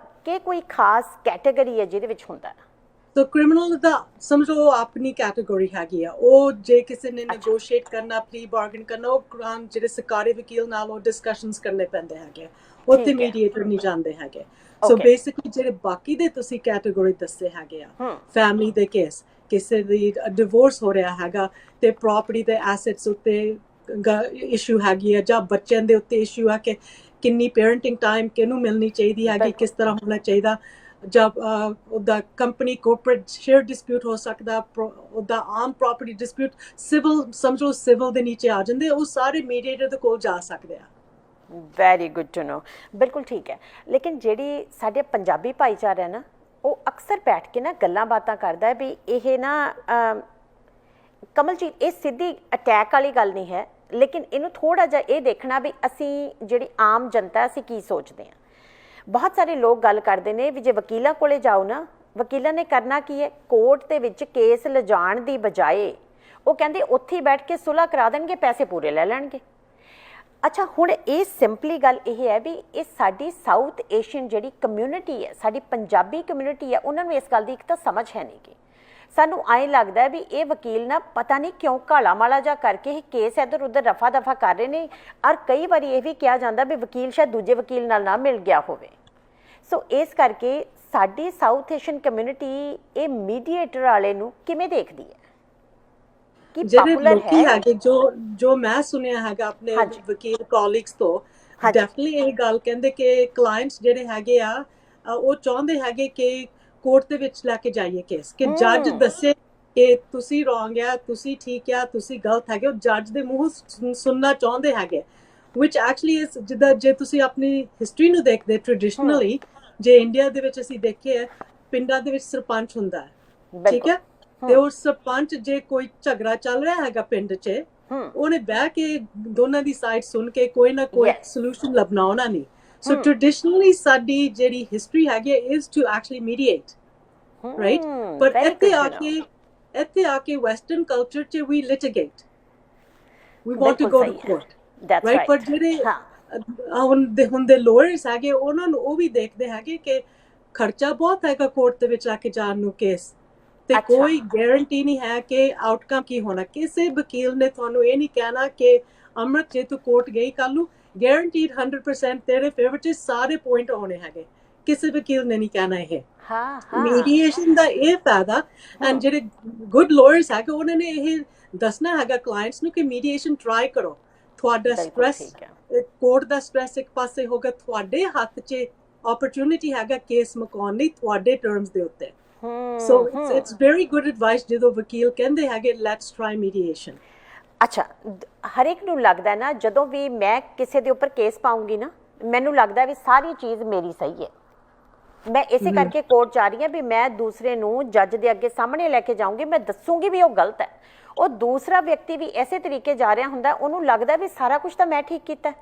ਕਿ ਕੋਈ ਖਾਸ ਕੈਟੇਗਰੀ ਹੈ ਜਿਹਦੇ ਵਿੱਚ ਹੁੰਦਾ? ਸੋ ਕ੍ਰਿਮੀਨਲ ਦਾ ਸਮਝੋ ਉਹ ਆਪਣੀ ਕੈਟੇਗਰੀ ਹੈਗੀ ਆ। ਉਹ ਜੇ ਕਿਸੇ ਨੇ ਨੈਗੋਸ਼ੀਏਟ ਕਰਨਾ, ਪਲੀ ਬਾਰਗਨ ਕਰਨਾ, ਉਹ ਜਿਹੜੇ ਸਰਕਾਰੀ ਵਕੀਲ ਨਾਲ ਉਹ ਡਿਸਕਸ਼ਨਸ ਕਰਨੇ ਪੈਂਦੇ ਹੈਗੇ, ਉੱਥੇ ਮੀਡੀਏਟਰ ਨਹੀਂ ਜਾਂਦੇ ਹੈਗੇ। ਸੋ ਬੇਸਿਕਲੀ ਜਿਹੜੇ ਬਾਕੀ ਦੇ ਤੁਸੀਂ ਕੈਟੇਗਰੀ ਦੱਸੇ ਹੈਗੇ ਆ, ਫੈਮਿਲੀ ਦੇ ਕੇਸ, ਕਿਸੇ ਦੀ ਡਿਵੋਰਸ ਹੋ ਰਿਹਾ ਹੈਗਾ ਤੇ ਪ੍ਰਾਪਰਟੀ ਦੇ ਐਸੈਟਸ ਉੱਤੇ ਇਸ਼ੂ ਹੈਗੀ ਆ, ਜਾਂ ਬੱਚਿਆਂ ਦੇ ਉੱਤੇ ਇਸ਼ੂ ਆ ਕਿ ਕਿੰਨੀ ਪੇਰੈਂਟਿੰਗ ਟਾਈਮ ਕਿਹਨੂੰ ਮਿਲਣੀ ਚਾਹੀਦੀ ਹੈਗੀ, ਕਿਸ ਤਰ੍ਹਾਂ ਹੋਣਾ ਚਾਹੀਦਾ, ਜਾਂ ਉਹਦਾ ਕੰਪਨੀ ਕੋਰਪੋਰੇਟ ਸ਼ੇਅਰ ਡਿਸਪਿਊਟ ਹੋ ਸਕਦਾ, ਉਹਦਾ ਆਮ ਪ੍ਰਾਪਰਟੀ ਡਿਸਪਿਊਟ, ਸਿਵਲ ਸਮਝੋ ਸਿਵਲ ਦੇ ਨੀਚੇ ਆ ਜਾਂਦੇ, ਉਹ ਸਾਰੇ ਮੀਡੀਏਟਰ ਦੇ ਕੋਲ ਜਾ ਸਕਦੇ ਆ। ਵੈਰੀ ਗੁੱਡ ਟੂ ਨੋ, ਬਿਲਕੁਲ ਠੀਕ ਹੈ। ਲੇਕਿਨ ਜਿਹੜੀ ਸਾਡੇ ਪੰਜਾਬੀ ਭਾਈਚਾਰਾ ਹੈ ਨਾ, ਉਹ ਅਕਸਰ ਬੈਠ ਕੇ ਨਾ ਗੱਲਾਂ ਬਾਤਾਂ ਕਰਦਾ ਵੀ ਇਹ ਨਾ ਕਮਲਜੀਤ, ਇਹ ਸਿੱਧੀ ਅਟੈਕ ਵਾਲੀ ਗੱਲ ਨਹੀਂ ਹੈ, ਲੇਕਿਨ ਇਹਨੂੰ ਥੋੜਾ ਜਿਹਾ ਇਹ ਦੇਖਣਾ ਵੀ ਅਸੀਂ ਜਿਹੜੀ ਆਮ ਜਨਤਾ ਅਸੀਂ ਕੀ ਸੋਚਦੇ ਹਾਂ। ਬਹੁਤ ਸਾਰੇ ਲੋਕ ਗੱਲ ਕਰਦੇ ਨੇ ਵੀ ਜੇ ਵਕੀਲਾਂ ਕੋਲੇ ਜਾਓ ਨਾ, ਵਕੀਲਾਂ ਨੇ ਕਰਨਾ ਕੀ ਹੈ, ਕੋਰਟ ਦੇ ਵਿੱਚ ਕੇਸ ਲਿਜਾਣ ਦੀ ਬਜਾਏ ਉਹ ਕਹਿੰਦੇ ਉੱਥੇ ਹੀ ਬੈਠ ਕੇ ਸੁਲ੍ਹਾ ਕਰਾ ਦੇਣਗੇ, ਪੈਸੇ ਪੂਰੇ ਲੈ ਲੈਣਗੇ। ਅੱਛਾ, ਹੁਣ ਇਹ ਸਿੰਪਲੀ ਗੱਲ ਇਹ ਹੈ ਵੀ ਇਹ ਸਾਡੀ ਸਾਊਥ ਏਸ਼ੀਅਨ ਜਿਹੜੀ ਕਮਿਊਨਿਟੀ ਹੈ, ਸਾਡੀ ਪੰਜਾਬੀ ਕਮਿਊਨਿਟੀ ਹੈ, ਉਹਨਾਂ ਨੂੰ ਇਸ ਗੱਲ ਦੀ ਇੱਕ ਤਾਂ ਸਮਝ ਹੈ ਨਹੀਂ ਗੀ। ਸਾਨੂੰ ਐਂ ਲੱਗਦਾ ਵੀ ਇਹ ਵਕੀਲ ਨਾ ਪਤਾ ਨਹੀਂ ਕਿਉਂ ਕਾਲਾ ਮਾਲਾ ਜਾ ਕਰਕੇ ਇਹ ਕੇਸ ਇੱਧਰ ਉੱਧਰ ਰਫਾ ਦਫਾ ਕਰ ਰਹੇ ਨੇ, ਔਰ ਕਈ ਵਾਰੀ ਇਹ ਵੀ ਕਿਹਾ ਜਾਂਦਾ ਵੀ ਵਕੀਲ ਸ਼ਾਇਦ ਦੂਜੇ ਵਕੀਲ ਨਾਲ ਨਾ ਮਿਲ ਗਿਆ ਹੋਵੇ। ਸੋ ਇਸ ਕਰਕੇ ਸਾਡੀ ਸਾਊਥ ਏਸ਼ੀਅਨ ਕਮਿਊਨਿਟੀ ਇਹ ਮੀਡੀਏਟਰ ਵਾਲੇ ਨੂੰ ਕਿਵੇਂ ਦੇਖਦੀ ਹੈ? ਕਿ ਜਿਹੜੇ ਪਪੂਲਰ ਲੋਕੀ ਹੈ? ਹੈਗੇ ਜੋ ਮੈਂ ਸੁਣਿਆ ਹੈਗਾ ਆਪਣੇ ਵਕੀਲ ਕੋਲੀਗਸ ਤੋਂ, ਡੈਫੀਨਿਟਲੀ ਇਹ ਗੱਲ ਕਹਿੰਦੇ ਕਿ ਕਲਾਇੰਟਸ ਜਿਹੜੇ ਹੈਗੇ ਆ ਉਹ ਚਾਹੁੰਦੇ ਹੈਗੇ ਕਿ ਕੋਰਟ ਦੇ ਵਿੱਚ ਲੈ ਕੇ ਜਾਈਏ ਕੇਸ, ਕਿ ਜੱਜ ਦੱਸੇ ਕਿ ਤੁਸੀਂ ਰੋਂਗ ਆ, ਤੁਸੀਂ ਠੀਕ ਆ, ਤੁਸੀਂ ਗਲਤ ਹੈਗੇ। ਉਹ ਜੱਜ ਦੇ ਮੂੰਹ ਸੁਣਨਾ ਚਾਹੁੰਦੇ ਹੈਗੇ, which actually is, ਜਿੱਦਾਂ ਜੇ ਤੁਸੀਂ ਆਪਣੀ ਹਿਸਟਰੀ ਨੂੰ ਦੇਖਦੇ ਟ੍ਰੈਡੀਸ਼ਨਲੀ, ਜੇ ਇੰਡੀਆ ਦੇ ਵਿੱਚ ਅਸੀਂ ਦੇਖੀਏ ਪਿੰਡਾਂ ਦੇ ਵਿੱਚ ਸਰਪੰਚ ਹੁੰਦਾ ਹੈ, ਠੀਕ ਹੈ, ਤੇ ਉਹ ਸਰਪੰਚ ਜੇ ਕੋਈ ਝਗੜਾ ਚੱਲ ਰਿਹਾ ਹੈਗਾ ਪਿੰਡ 'ਚ, ਉਹਨੇ ਬਹਿ ਕੇ ਦੋਨਾਂ ਦੀ ਸਾਈਡ ਸੁਣ ਕੇ ਕੋਈ ਨਾ ਕੋਈ ਸੋਲੂਸ਼ਨ ਲੱਭਣਾ ਉਹਨਾਂ ਨੇ। ਸੋ ਟ੍ਰੈਡੀਸ਼ਨਲੀ ਸਾਡੀ ਜਿਹੜੀ ਹਿਸਟਰੀ ਹੈਗੀ is to actually mediate, right? ਪਰ ਇੱਥੇ ਆ ਕੇ ਵੈਸਟਰਨ ਕਲਚਰ 'ਚ ਵੀ litigate, we want to go to court, right? ਪਰ ਜਿਹੜੇ ਹੁੰਦੇ ਲੋਅਰਸ ਹੈਗੇ ਉਹਨਾਂ ਨੂੰ ਉਹ ਵੀ ਦੇਖਦੇ ਹੈਗੇ ਕਿ ਖਰਚਾ ਬਹੁਤ ਹੈਗਾ ਕੋਰਟ ਦੇ ਵਿੱਚ ਆ ਕੇ ਜਾਣ ਨੂੰ ਕੇਸ, ਤੇ ਕੋਈ ਗਾਰੰਟੀ ਨਹੀਂ ਹੈ ਕਿ ਆਊਟਕਮ ਕੀ ਹੋਣਾ। ਕਿਸੇ ਵਕੀਲ ਨੇ ਤੁਹਾਨੂੰ ਇਹ ਨਹੀਂ ਕਹਿਣਾ ਕਿ ਅੰਮ੍ਰਿਤ ਜੇ ਤੂੰ ਕੋਰਟ ਗਈ ਕੱਲ ਨੂੰ ਗਾਰੰਟੀਡ 100% ਤੇਰੇ ਫੇਵਰ 'ਚ ਸਾਰੇ ਪੁਆਇੰਟ ਆਉਣੇ ਹੈਗੇ। ਕਿਸੇ ਵਕੀਲ ਨੇ ਨਹੀਂ ਕਹਿਣਾ ਇਹ। ਮੀਡੀਏਸ਼ਨ ਦਾ ਇਹ ਫਾਇਦਾ, ਐਂਡ ਜਿਹੜੇ ਗੁੱਡ ਲਾਇਰਸ ਹੈਗੇ ਉਹਨਾਂ ਨੇ ਇਹ ਦੱਸਣਾ ਹੈਗਾ ਕਲਾਇੰਟਸ ਨੂੰ ਕਿ ਮੀਡੀਏਸ਼ਨ ਟਰਾਈ ਕਰੋ। ਤੁਹਾਡਾ ਸਟ੍ਰੈਸ, ਕੋਰਟ ਦਾ ਸਟ੍ਰੈਸ ਇੱਕ ਪਾਸੇ ਹੋਗਾ, ਤੁਹਾਡੇ ਹੱਥ 'ਚ ਓਪਰਚੁਨਿਟੀ ਹੈਗਾ ਕੇਸ ਮੁਕਾਉਣ ਲਈ ਤੁਹਾਡੇ ਟਰਮਸ ਦੇ ਉੱਤੇ। So it's very good advice ਜਦੋਂ ਵਕੀਲ ਕਹਿੰਦੇ ਹੈਗੇ let's try mediation। ਅੱਛਾ, ਹਰ ਇੱਕ ਨੂੰ ਲੱਗਦਾ ਨਾ ਜਦੋਂ ਵੀ ਮੈਂ ਕਿਸੇ ਦੇ ਉੱਪਰ ਕੇਸ ਪਾਉਂਗੀ ਨਾ, ਮੈਨੂੰ ਲੱਗਦਾ ਵੀ ਸਾਰੀ ਚੀਜ਼ ਮੇਰੀ ਸਹੀ ਹੈ। ਮੈਂ ਇਸੇ ਕਰਕੇ ਕੋਰਟ ਜਾ ਰਹੀ ਹਾਂ ਵੀ ਮੈਂ ਦੂਸਰੇ ਨੂੰ ਜੱਜ ਦੇ ਅੱਗੇ ਸਾਹਮਣੇ ਲੈ ਕੇ ਜਾਊਂਗੀ, ਮੈਂ ਦੱਸੂਗੀ ਵੀ ਉਹ ਗਲਤ ਹੈ। ਉਹ ਦੂਸਰਾ ਵਿਅਕਤੀ ਵੀ ਇਸੇ ਤਰੀਕੇ ਜਾ ਰਿਹਾ ਹੁੰਦਾ, ਉਹਨੂੰ ਲੱਗਦਾ ਵੀ ਸਾਰਾ ਕੁਝ ਤਾਂ ਮੈਂ ਠੀਕ ਕੀਤਾ।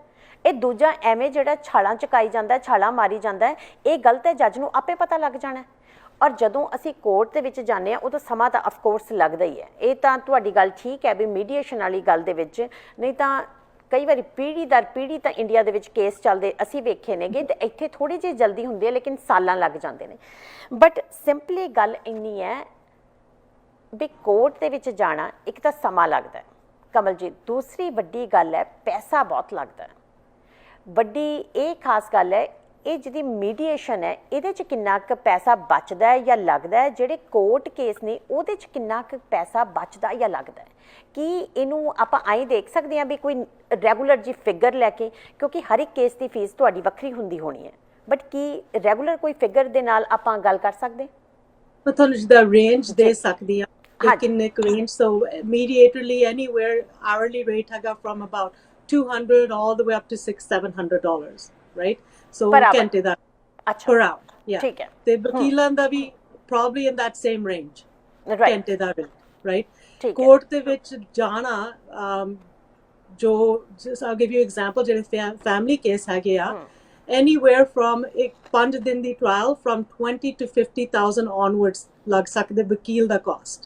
ਇਹ ਦੂਜਾ ਐਵੇਂ ਜਿਹੜਾ ਛਾਲਾਂ ਚਕਾਈ ਜਾਂਦਾ, ਛਾਲਾਂ ਮਾਰੀ ਜਾਂਦਾ, ਇਹ ਗਲਤ ਹੈ, ਜੱਜ ਨੂੰ ਆਪੇ ਪਤਾ ਲੱਗ ਜਾਣਾ। ਔਰ ਜਦੋਂ ਅਸੀਂ ਕੋਰਟ ਦੇ ਵਿੱਚ ਜਾਂਦੇ ਹਾਂ ਉਦੋਂ ਸਮਾਂ ਤਾਂ ਅਫਕੋਰਸ ਲੱਗਦਾ ਹੀ ਹੈ। ਇਹ ਤਾਂ ਤੁਹਾਡੀ ਗੱਲ ਠੀਕ ਹੈ ਵੀ ਮੀਡੀਏਸ਼ਨ ਵਾਲੀ ਗੱਲ ਦੇ ਵਿੱਚ, ਨਹੀਂ ਤਾਂ ਕਈ ਵਾਰੀ ਪੀੜ੍ਹੀ ਦਰ ਪੀੜ੍ਹੀ ਤਾਂ ਇੰਡੀਆ ਦੇ ਵਿੱਚ ਕੇਸ ਚੱਲਦੇ ਅਸੀਂ ਵੇਖੇ ਨੇਗੇ, ਤੇ ਇੱਥੇ ਥੋੜ੍ਹੀ ਜਿਹੀ ਜਲਦੀ ਹੁੰਦੀ ਹੈ ਲੇਕਿਨ ਸਾਲਾਂ ਲੱਗ ਜਾਂਦੇ ਨੇ। ਬਟ ਸਿੰਪਲੀ ਗੱਲ ਇੰਨੀ ਹੈ ਵੀ ਕੋਰਟ ਦੇ ਵਿੱਚ ਜਾਣਾ ਇੱਕ ਤਾਂ ਸਮਾਂ ਲੱਗਦਾ ਹੈ ਕਮਲ ਜੀ, ਦੂਸਰੀ ਵੱਡੀ ਗੱਲ ਹੈ ਪੈਸਾ ਬਹੁਤ ਲੱਗਦਾ ਹੈ। ਵੱਡੀ ਇਹ ਖਾਸ ਗੱਲ ਹੈ ਇਹ ਜਿਹੜੀ ਮੀਡੀਏਸ਼ਨ ਹੈ ਇਹਦੇ 'ਚ ਕਿੰਨਾ ਕੁ ਪੈਸਾ ਬਚਦਾ ਹੈ ਜਾਂ ਲੱਗਦਾ ਹੈ, ਜਿਹੜੇ ਕੋਰਟ ਕੇਸ ਨੇ ਉਹਦੇ 'ਚ ਕਿੰਨਾ ਕੁ ਪੈਸਾ ਬਚਦਾ ਜਾਂ ਲੱਗਦਾ ਹੈ? ਕੀ ਇਹਨੂੰ ਆਪਾਂ ਆਈ ਦੇਖ ਸਕਦੇ ਹਾਂ ਵੀ ਕੋਈ ਰੈਗੂਲਰ ਜੀ ਫਿਗਰ ਲੈ ਕੇ, ਕਿਉਂਕਿ ਹਰ ਇੱਕ ਕੇਸ ਦੀ ਫੀਸ ਤੁਹਾਡੀ ਵੱਖਰੀ ਹੁੰਦੀ ਹੋਣੀ ਹੈ, ਬਟ ਕੀ ਰੈਗੂਲਰ ਕੋਈ ਫਿਗਰ ਦੇ ਨਾਲ ਆਪਾਂ ਗੱਲ ਕਰ ਸਕਦੇ? ਮੈਂ ਤੁਹਾਨੂੰ ਜਿਹਦਾ ਰੇਂਜ ਦੇ ਸਕਦੀ ਹਾਂ ਕਿ ਕਿੰਨੇ ਕੁ ਰੇਂਜ। ਸੋ ਇਮੀਡੀਏਟਲੀ ਐਨੀਵੇਅਰ ਆਵਰਲੀ ਰੇਟ ਹੈਗਾ firm about 200 all the way up to $600-700, right? So ਘੰਟੇ ਦਾ per hour, yeah, ਠੀਕ ਹੈ। ਤੇ ਵਕੀਲਾਂ ਦਾ ਵੀ probably in that same range, ਘੰਟੇ ਦਾ rate, right? ਕੋਰਟ ਦੇ ਵਿੱਚ ਜਾਣਾ ਜੋ I'll give you example, ਜਿਹੜੇ family case ਹੈਗੇ ਆ, anywhere from 5 ਦਿਨ ਦੀ trial from 20 to 50,000 onwards ਲੱਗ ਸਕਦੇ ਵਕੀਲ ਦਾ cost,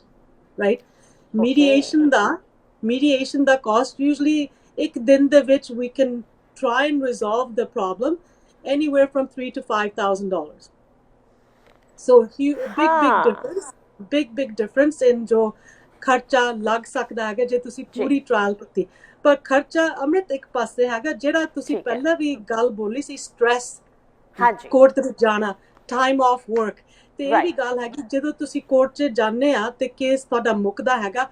right? mediation ਦਾ cost usually ਇੱਕ ਦਿਨ ਦੇ ਵਿੱਚ we can try and resolve the problem anywhere from $3,000 to $5,000. So big difference in ਜੋ ਖਰਚਾ ਲੱਗ ਸਕਦਾ ਹੈਗਾ ਜੇ ਤੁਸੀਂ ਪੂਰੀ ਟ੍ਰਾਇਲ ਕੀਤੀ। ਪਰ ਖਰਚਾ ਅੰਮ੍ਰਿਤ ਇੱਕ ਪਾਸੇ ਹੈਗਾ, ਜਿਹੜਾ ਤੁਸੀਂ ਪਹਿਲਾਂ ਵੀ ਗੱਲ ਬੋਲੀ ਸੀ ਸਟ੍ਰੈਸ, ਕੋਰਟ ਦੇ ਵਿੱਚ ਜਾਣਾ, ਟਾਈਮ ਆਫ ਵਰਕ, ਤੇ ਇਹ ਵੀ ਗੱਲ ਹੈਗੀ ਜਦੋਂ ਤੁਸੀਂ ਕੋਰਟ 'ਚ ਜਾਂਦੇ ਆ ਤੇ ਕੇਸ ਤੁਹਾਡਾ ਮੁੱਕਦਾ ਹੈਗਾ,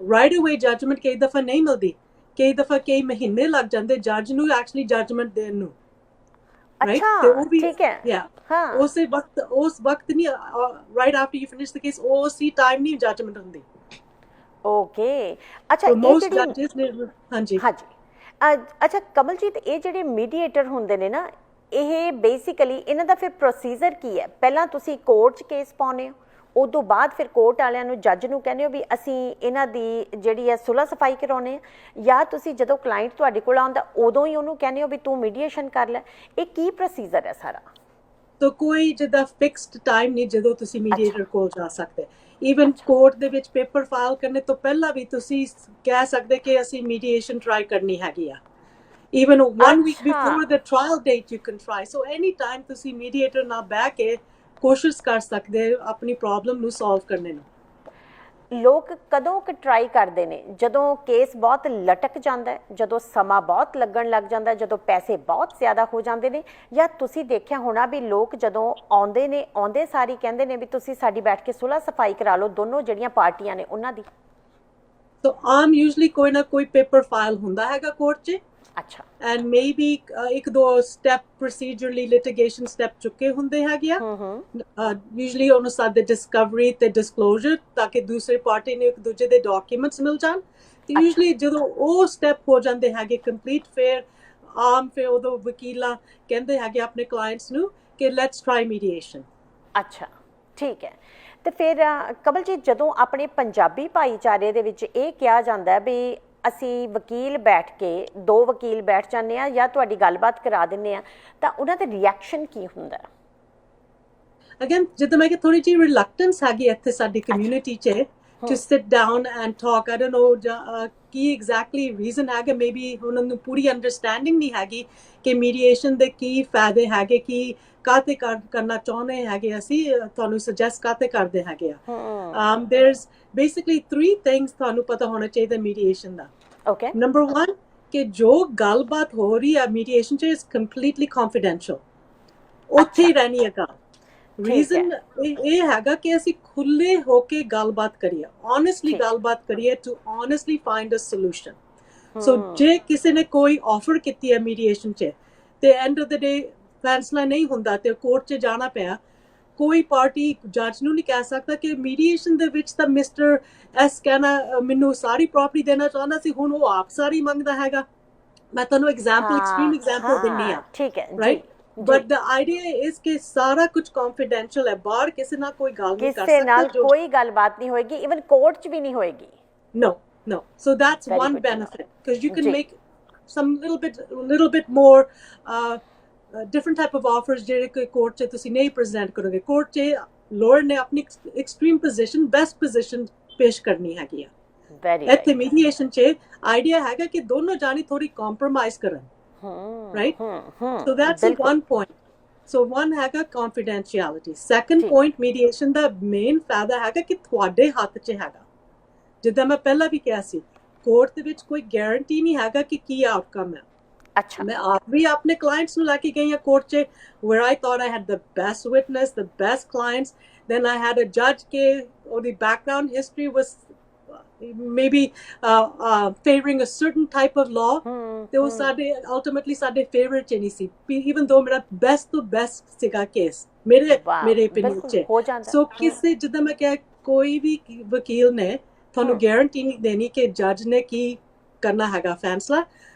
ਰਾਈਟ ਅਵੇ ਜੱਜਮੈਂਟ ਕਈ ਦਫਾ ਨਹੀਂ ਮਿਲਦੀ, ਕਈ ਦਫਾ ਕਈ ਮਹੀਨੇ ਲੱਗ ਜਾਂਦੇ ਜੱਜ ਨੂੰ ਐਕਚੁਅਲੀ ਜੱਜਮੈਂਟ ਦੇਣ ਨੂੰ, ਰਾਈਟ? ਤੇ ਉਹ ਵੀ ਉਸ ਵਕਤ ਨਹੀਂ, right after you finish the case ਉਸੇ ਟਾਈਮ ਨਹੀਂ ਜੱਜਮੈਂਟ ਹੁੰਦੀ। ਓਕੇ, ਅੱਛਾ ਅੱਛਾ ਕਮਲਜੀਤ, ਇਹ ਜਿਹੜੇ ਮੀਡੀਏਟਰ ਹੁੰਦੇ ਨੇ ਨਾ, ਇਹ ਬੇਸਿਕਲੀ ਇਹਨਾਂ ਦਾ ਫਿਰ ਪ੍ਰੋਸੀਜਰ ਕੀ ਹੈ? ਪਹਿਲਾਂ ਤੁਸੀਂ ਕੋਰਟ 'ਚ ਕੇਸ ਪਾਉਂਦੇ ਹੋ, ਉਦੋਂ ਬਾਅਦ ਫਿਰ ਕੋਰਟ ਵਾਲਿਆਂ ਨੂੰ ਜੱਜ ਨੂੰ ਕਹਿੰਦੇ ਹੋ ਵੀ ਅਸੀਂ ਇਹਨਾਂ ਦੀ ਜਿਹੜੀ ਹੈ ਸੁਲਹ ਸਫਾਈ ਕਰਾਉਣੇ ਆ, ਜਾਂ ਤੁਸੀਂ ਜਦੋਂ ਕਲਾਇੰਟ ਤੁਹਾਡੇ ਕੋਲ ਆਉਂਦਾ ਉਦੋਂ ਹੀ ਉਹਨੂੰ ਕਹਿੰਦੇ ਹੋ ਵੀ ਤੂੰ ਮੀਡੀਏਸ਼ਨ ਕਰ ਲੈ? ਇਹ ਕੀ ਪ੍ਰੋਸੀਜਰ ਹੈ ਸਾਰਾ? ਤਾਂ ਕੋਈ ਜਿੱਦਾਂ ਫਿਕਸਡ ਟਾਈਮ ਨਹੀਂ ਜਦੋਂ ਤੁਸੀਂ ਮੀਡੀਏਟਰ ਕੋਲ ਜਾ ਸਕਦੇ। ਈਵਨ ਕੋਰਟ ਦੇ ਵਿੱਚ ਪੇਪਰ ਫਾਈਲ ਕਰਨੇ ਤੋਂ ਪਹਿਲਾਂ ਵੀ ਤੁਸੀਂ ਕਹਿ ਸਕਦੇ ਕਿ ਅਸੀਂ ਮੀਡੀਏਸ਼ਨ ਟਰਾਈ ਕਰਨੀ ਹੈਗੀ ਆ। Even 1 week before the trial date you can try. So anytime ਤੁਸੀਂ ਮੀਡੀਏਟਰ ਨਾਲ ਬਹਿ ਕੇ ਕੋਸ਼ਿਸ਼ ਕਰ ਸਕਦੇ ਆਪਣੀ ਪ੍ਰੋਬਲਮ ਨੂੰ ਸੋਲਵ ਕਰਨੇ ਨੂੰ। ਲੋਕ ਕਦੋਂ ਕਿ ਟਰਾਈ ਕਰਦੇ ਨੇ? ਜਦੋਂ ਕੇਸ ਬਹੁਤ ਲਟਕ ਜਾਂਦਾ ਹੈ, ਜਦੋਂ ਸਮਾਂ ਬਹੁਤ ਲੱਗਣ ਲੱਗ ਜਾਂਦਾ, ਜਦੋਂ ਪੈਸੇ ਬਹੁਤ ਜ਼ਿਆਦਾ ਹੋ ਜਾਂਦੇ ਨੇ, ਜਾਂ ਤੁਸੀਂ ਦੇਖਿਆ ਹੋਣਾ ਵੀ ਲੋਕ ਜਦੋਂ ਆਉਂਦੇ ਨੇ ਆਉਂਦੇ ਸਾਰੀ ਕਹਿੰਦੇ ਨੇ ਵੀ ਤੁਸੀਂ ਸਾਡੀ ਬੈਠ ਕੇ ਸੁਲਹ ਸਫਾਈ ਕਰਾ ਲਓ ਦੋਨੋਂ ਜਿਹੜੀਆਂ ਪਾਰਟੀਆਂ ਨੇ ਉਹਨਾਂ ਦੀ? ਤਾਂ ਆਮ ਯੂਜਲੀ ਕੋਈ ਨਾ ਕੋਈ ਪੇਪਰ ਫਾਈਲ ਹੁੰਦਾ ਹੈਗਾ ਕੋਰਟ 'ਚ। ਅੱਛਾ। ਐਂਡ ਮੇਬੀ ਇੱਕ ਦੋ ਸਟੈਪ ਪ੍ਰੋਸੀਜਰਲੀ ਲਿਟੀਗੇਸ਼ਨ ਸਟੈਪ ਚੁੱਕੇ ਹੁੰਦੇ ਹੈਗੇ ਆ। ਯੂਜਲੀ ਉਹਨੂੰ ਸਾਡੇ ਡਿਸਕਵਰੀ ਤੇ ਡਿਸਕਲੋਜ਼ਰ, ਤਾਂ ਕਿ ਦੂਸਰੀ ਪਾਰਟੀ ਨੂੰ ਇੱਕ ਦੂਜੇ ਦੇ ਡਾਕੂਮੈਂਟਸ ਮਿਲ ਜਾਣ। ਤੇ ਯੂਜਲੀ ਜਦੋਂ ਉਹ ਸਟੈਪ ਹੋ ਜਾਂਦੇ ਹੈਗੇ ਕੰਪਲੀਟ, ਫਿਰ ਉਦੋਂ ਵਕੀਲਾਂ ਕਹਿੰਦੇ ਹੈਗੇ ਆਪਣੇ ਕਲਾਇੰਟਸ ਨੂੰ ਕਿ ਲੈਟਸ ਟਰਾਈ ਮੀਡੀਏਸ਼ਨ। ਅੱਛਾ, ਠੀਕ ਹੈ। ਤੇ ਫਿਰ ਕਮਲਜੀਤ, ਜਦੋਂ ਆਪਣੇ ਪੰਜਾਬੀ ਭਾਈਚਾਰੇ ਦੇ ਵਿੱਚ ਇਹ ਕਿਹਾ ਜਾਂਦਾ ਵੀ ਅਸੀਂ ਵਕੀਲ ਬੈਠ ਕੇ, 2 ਵਕੀਲ ਬੈਠ ਜਾਂਦੇ ਆ ਜਾਂ ਤੁਹਾਡੀ ਗੱਲਬਾਤ ਕਰਾ ਦਿੰਦੇ ਆ, ਤਾਂ ਉਹਨਾਂ ਦਾ ਰਿਐਕਸ਼ਨ ਕੀ ਹੁੰਦਾ? ਅਗੇਨ ਜਿੱਦਾਂ ਮੈਂ ਕਿ ਥੋੜੀ ਜਿਹੀ ਰਿਲੈਕਟੈਂਸ ਹੈਗੀ ਇੱਥੇ ਸਾਡੀ ਕਮਿਊਨਿਟੀ 'ਚ to sit down and talk. I don't know ਕੀ ਐਗਜ਼ੈਕਟਲੀ ਰੀਜ਼ਨ ਹੈਗਾ। ਮੇਬੀ ਉਹਨਾਂ ਨੂੰ ਪੂਰੀ ਅੰਡਰਸਟੈਂਡਿੰਗ ਨਹੀਂ ਹੈਗੀ ਕਿ ਮੀਡੀਏਸ਼ਨ ਦੇ ਕੀ ਫਾਇਦੇ ਹੈਗੇ, ਕੀ ਕਾਹਤੇ ਕਰਨਾ ਚਾਹੁੰਦੇ ਹੈਗੇ, ਅਸੀਂ ਤੁਹਾਨੂੰ ਸੁਜੈਸਟ ਕਾਹਤੇ ਕਰਦੇ ਹੈਗੇ ਆ। there's basically 3 things ਤੁਹਾਨੂੰ ਪਤਾ ਹੋਣਾ ਚਾਹੀਦਾ ਮੀਡੀਏਸ਼ਨ ਦਾ। ਓਕੇ। ਨੰਬਰ 1 ਕਿ ਜੋ ਗੱਲਬਾਤ ਹੋ ਰਹੀ ਆ ਮੀਡੀਏਸ਼ਨ 'ਚ ਇਜ਼ ਕੰਪਲੀਟਲੀ ਕੌਨਫੀਡੈਂਸ਼ੀਅਲ, ਉੱਥੇ ਹੀ ਰਹਿਣੀ ਹੈ ਗੱਲ। ਰੀਜ਼ਨ ਇਹ ਹੈਗਾ ਕਿ ਅਸੀਂ ਖੁੱਲੇ ਹੋ ਕੇ ਗੱਲਬਾਤ ਕਰੀਏ, ਓਨੈਸਟਲੀ ਗੱਲਬਾਤ ਕਰੀਏ to honestly find a solution. So ਜੇ ਕਿਸੇ ਨੇ ਕੋਈ ਆਫਰ ਕੀਤੀ ਹੈ ਮੀਡੀਏਸ਼ਨ 'ਚ ਤੇ ਐਂਡ ਆਫ ਦ ਡੇ ਫੈਸਲਾ ਨਹੀਂ ਹੁੰਦਾ ਤੇ ਕੋਰਟ 'ਚ ਜਾਣਾ ਪਿਆ, ਕੋਈ ਪਾਰਟੀ ਜੱਜ ਨੂੰ ਨਹੀਂ ਕਹਿ ਸਕਦਾ ਕਿ ਮੀਡੀਏਸ਼ਨ ਦੇ ਵਿੱਚ ਤਾਂ ਮਿਸਟਰ ਐਸ ਕਹਿਣਾ ਮੈਨੂੰ ਸਾਰੀ ਪ੍ਰਾਪਰਟੀ ਦੇਣਾ ਚਾਹੁੰਦਾ ਸੀ, ਹੁਣ ਉਹ ਆਪ ਸਾਰੀ ਮੰਗਦਾ ਹੈਗਾ। ਮੈਂ ਤੁਹਾਨੂੰ ਐਕਸਟ੍ਰੀਮ ਐਗਜ਼ਾਮਪਲ ਦਿੰਨੀ ਆ। ਠੀਕ ਹੈ, right. But the idea is ਕਿ ਸਾਰਾ ਕੁਝ ਕੌਨਫੀਡੈਂਸ਼ੀਅਲ ਹੈ, ਬਾਹਰ ਕਿਸੇ ਨਾਲ ਕੋਈ ਗੱਲ ਨਹੀਂ ਕਰ ਸਕਦਾ, ਕਿਸੇ ਨਾਲ ਕੋਈ ਗੱਲਬਾਤ ਨਹੀਂ ਹੋਏਗੀ, ਇਵਨ ਕੋਰਟ 'ਚ ਵੀ ਨਹੀਂ ਹੋਏਗੀ। No. So that's one benefit, because you can make some little bit more different type of offers ਜਿਹੜੇ ਕੋਈ ਕੋਰਟ 'ਚ ਤੁਸੀਂ ਨਹੀਂ ਪ੍ਰੈਜ਼ੈਂਟ ਕਰੋਗੇ। ਕੋਰਟ 'ਚ ਲੋਅਰ ਨੇ ਆਪਣੀ ਐਕਸਟ੍ਰੀਮ ਪੋਜੀਸ਼ਨ, ਬੈਸਟ ਪੋਜੀਸ਼ਨ ਪੇਸ਼ ਕਰਨੀ ਹੈਗੀ ਆ। ਇੱਥੇ ਮੀਡੀਏਸ਼ਨ 'ਚ ਆਈਡੀਆ ਹੈਗਾ ਕਿ ਦੋਨੋਂ ਜਾਣੀ ਥੋੜੀ ਕੰਪਰੋਮਾਈਜ਼ ਕਰਨ। Right. So that's one point. So one ਹੈਗਾ confidentiality. Second point, ਮੀਡੀਏਸ਼ਨ ਦਾ ਮੇਨ ਫਾਇਦਾ ਹੈਗਾ ਕਿ ਤੁਹਾਡੇ ਹੱਥ 'ਚ ਹੈਗਾ। ਜਿੱਦਾਂ ਮੈਂ ਪਹਿਲਾਂ ਵੀ ਕਿਹਾ ਸੀ, ਕੋਰਟ ਦੇ ਵਿੱਚ ਕੋਈ ਗਾਰੰਟੀ ਨਹੀਂ ਹੈਗਾ ਕਿ ਕੀ ਆਊਟਕਮ ਹੈ। ਅੱਛਾ। ਮੈਂ ਆਪ ਵੀ ਆਪਣੇ ਕਲਾਇੰਟਸ ਨੂੰ ਲੈ ਕੇ ਗਈ ਹਾਂ ਕੋਰਟ 'ਚ, where I thought I had the best witness, the best clients. Then I had a judge ਕਿ ਉਹਦੀ background history was maybe favoring a certain type of law. ਤੇ ਉਹ ਸਾਡੇ ultimately ਸਾਡੇ favor 'ਚ ਨਹੀਂ ਸੀ, even though ਮੇਰਾ best ਤੋਂ best ਸੀਗਾ ਕੇਸ ਮੇਰੇ opinion 'ਚ। ਸੋ ਕਿਸੇ, ਜਿੱਦਾਂ ਮੈਂ ਕਿਹਾ, ਕੋਈ ਵੀ ਵਕੀਲ ਨੇ ਤੁਹਾਨੂੰ ਗਾਰੰਟੀ ਨਹੀਂ ਦੇਣੀ ਕਿ ਜੱਜ ਨੇ ਕੀ ਕਰਨਾ ਹੈਗਾ ਫੈਸਲਾ।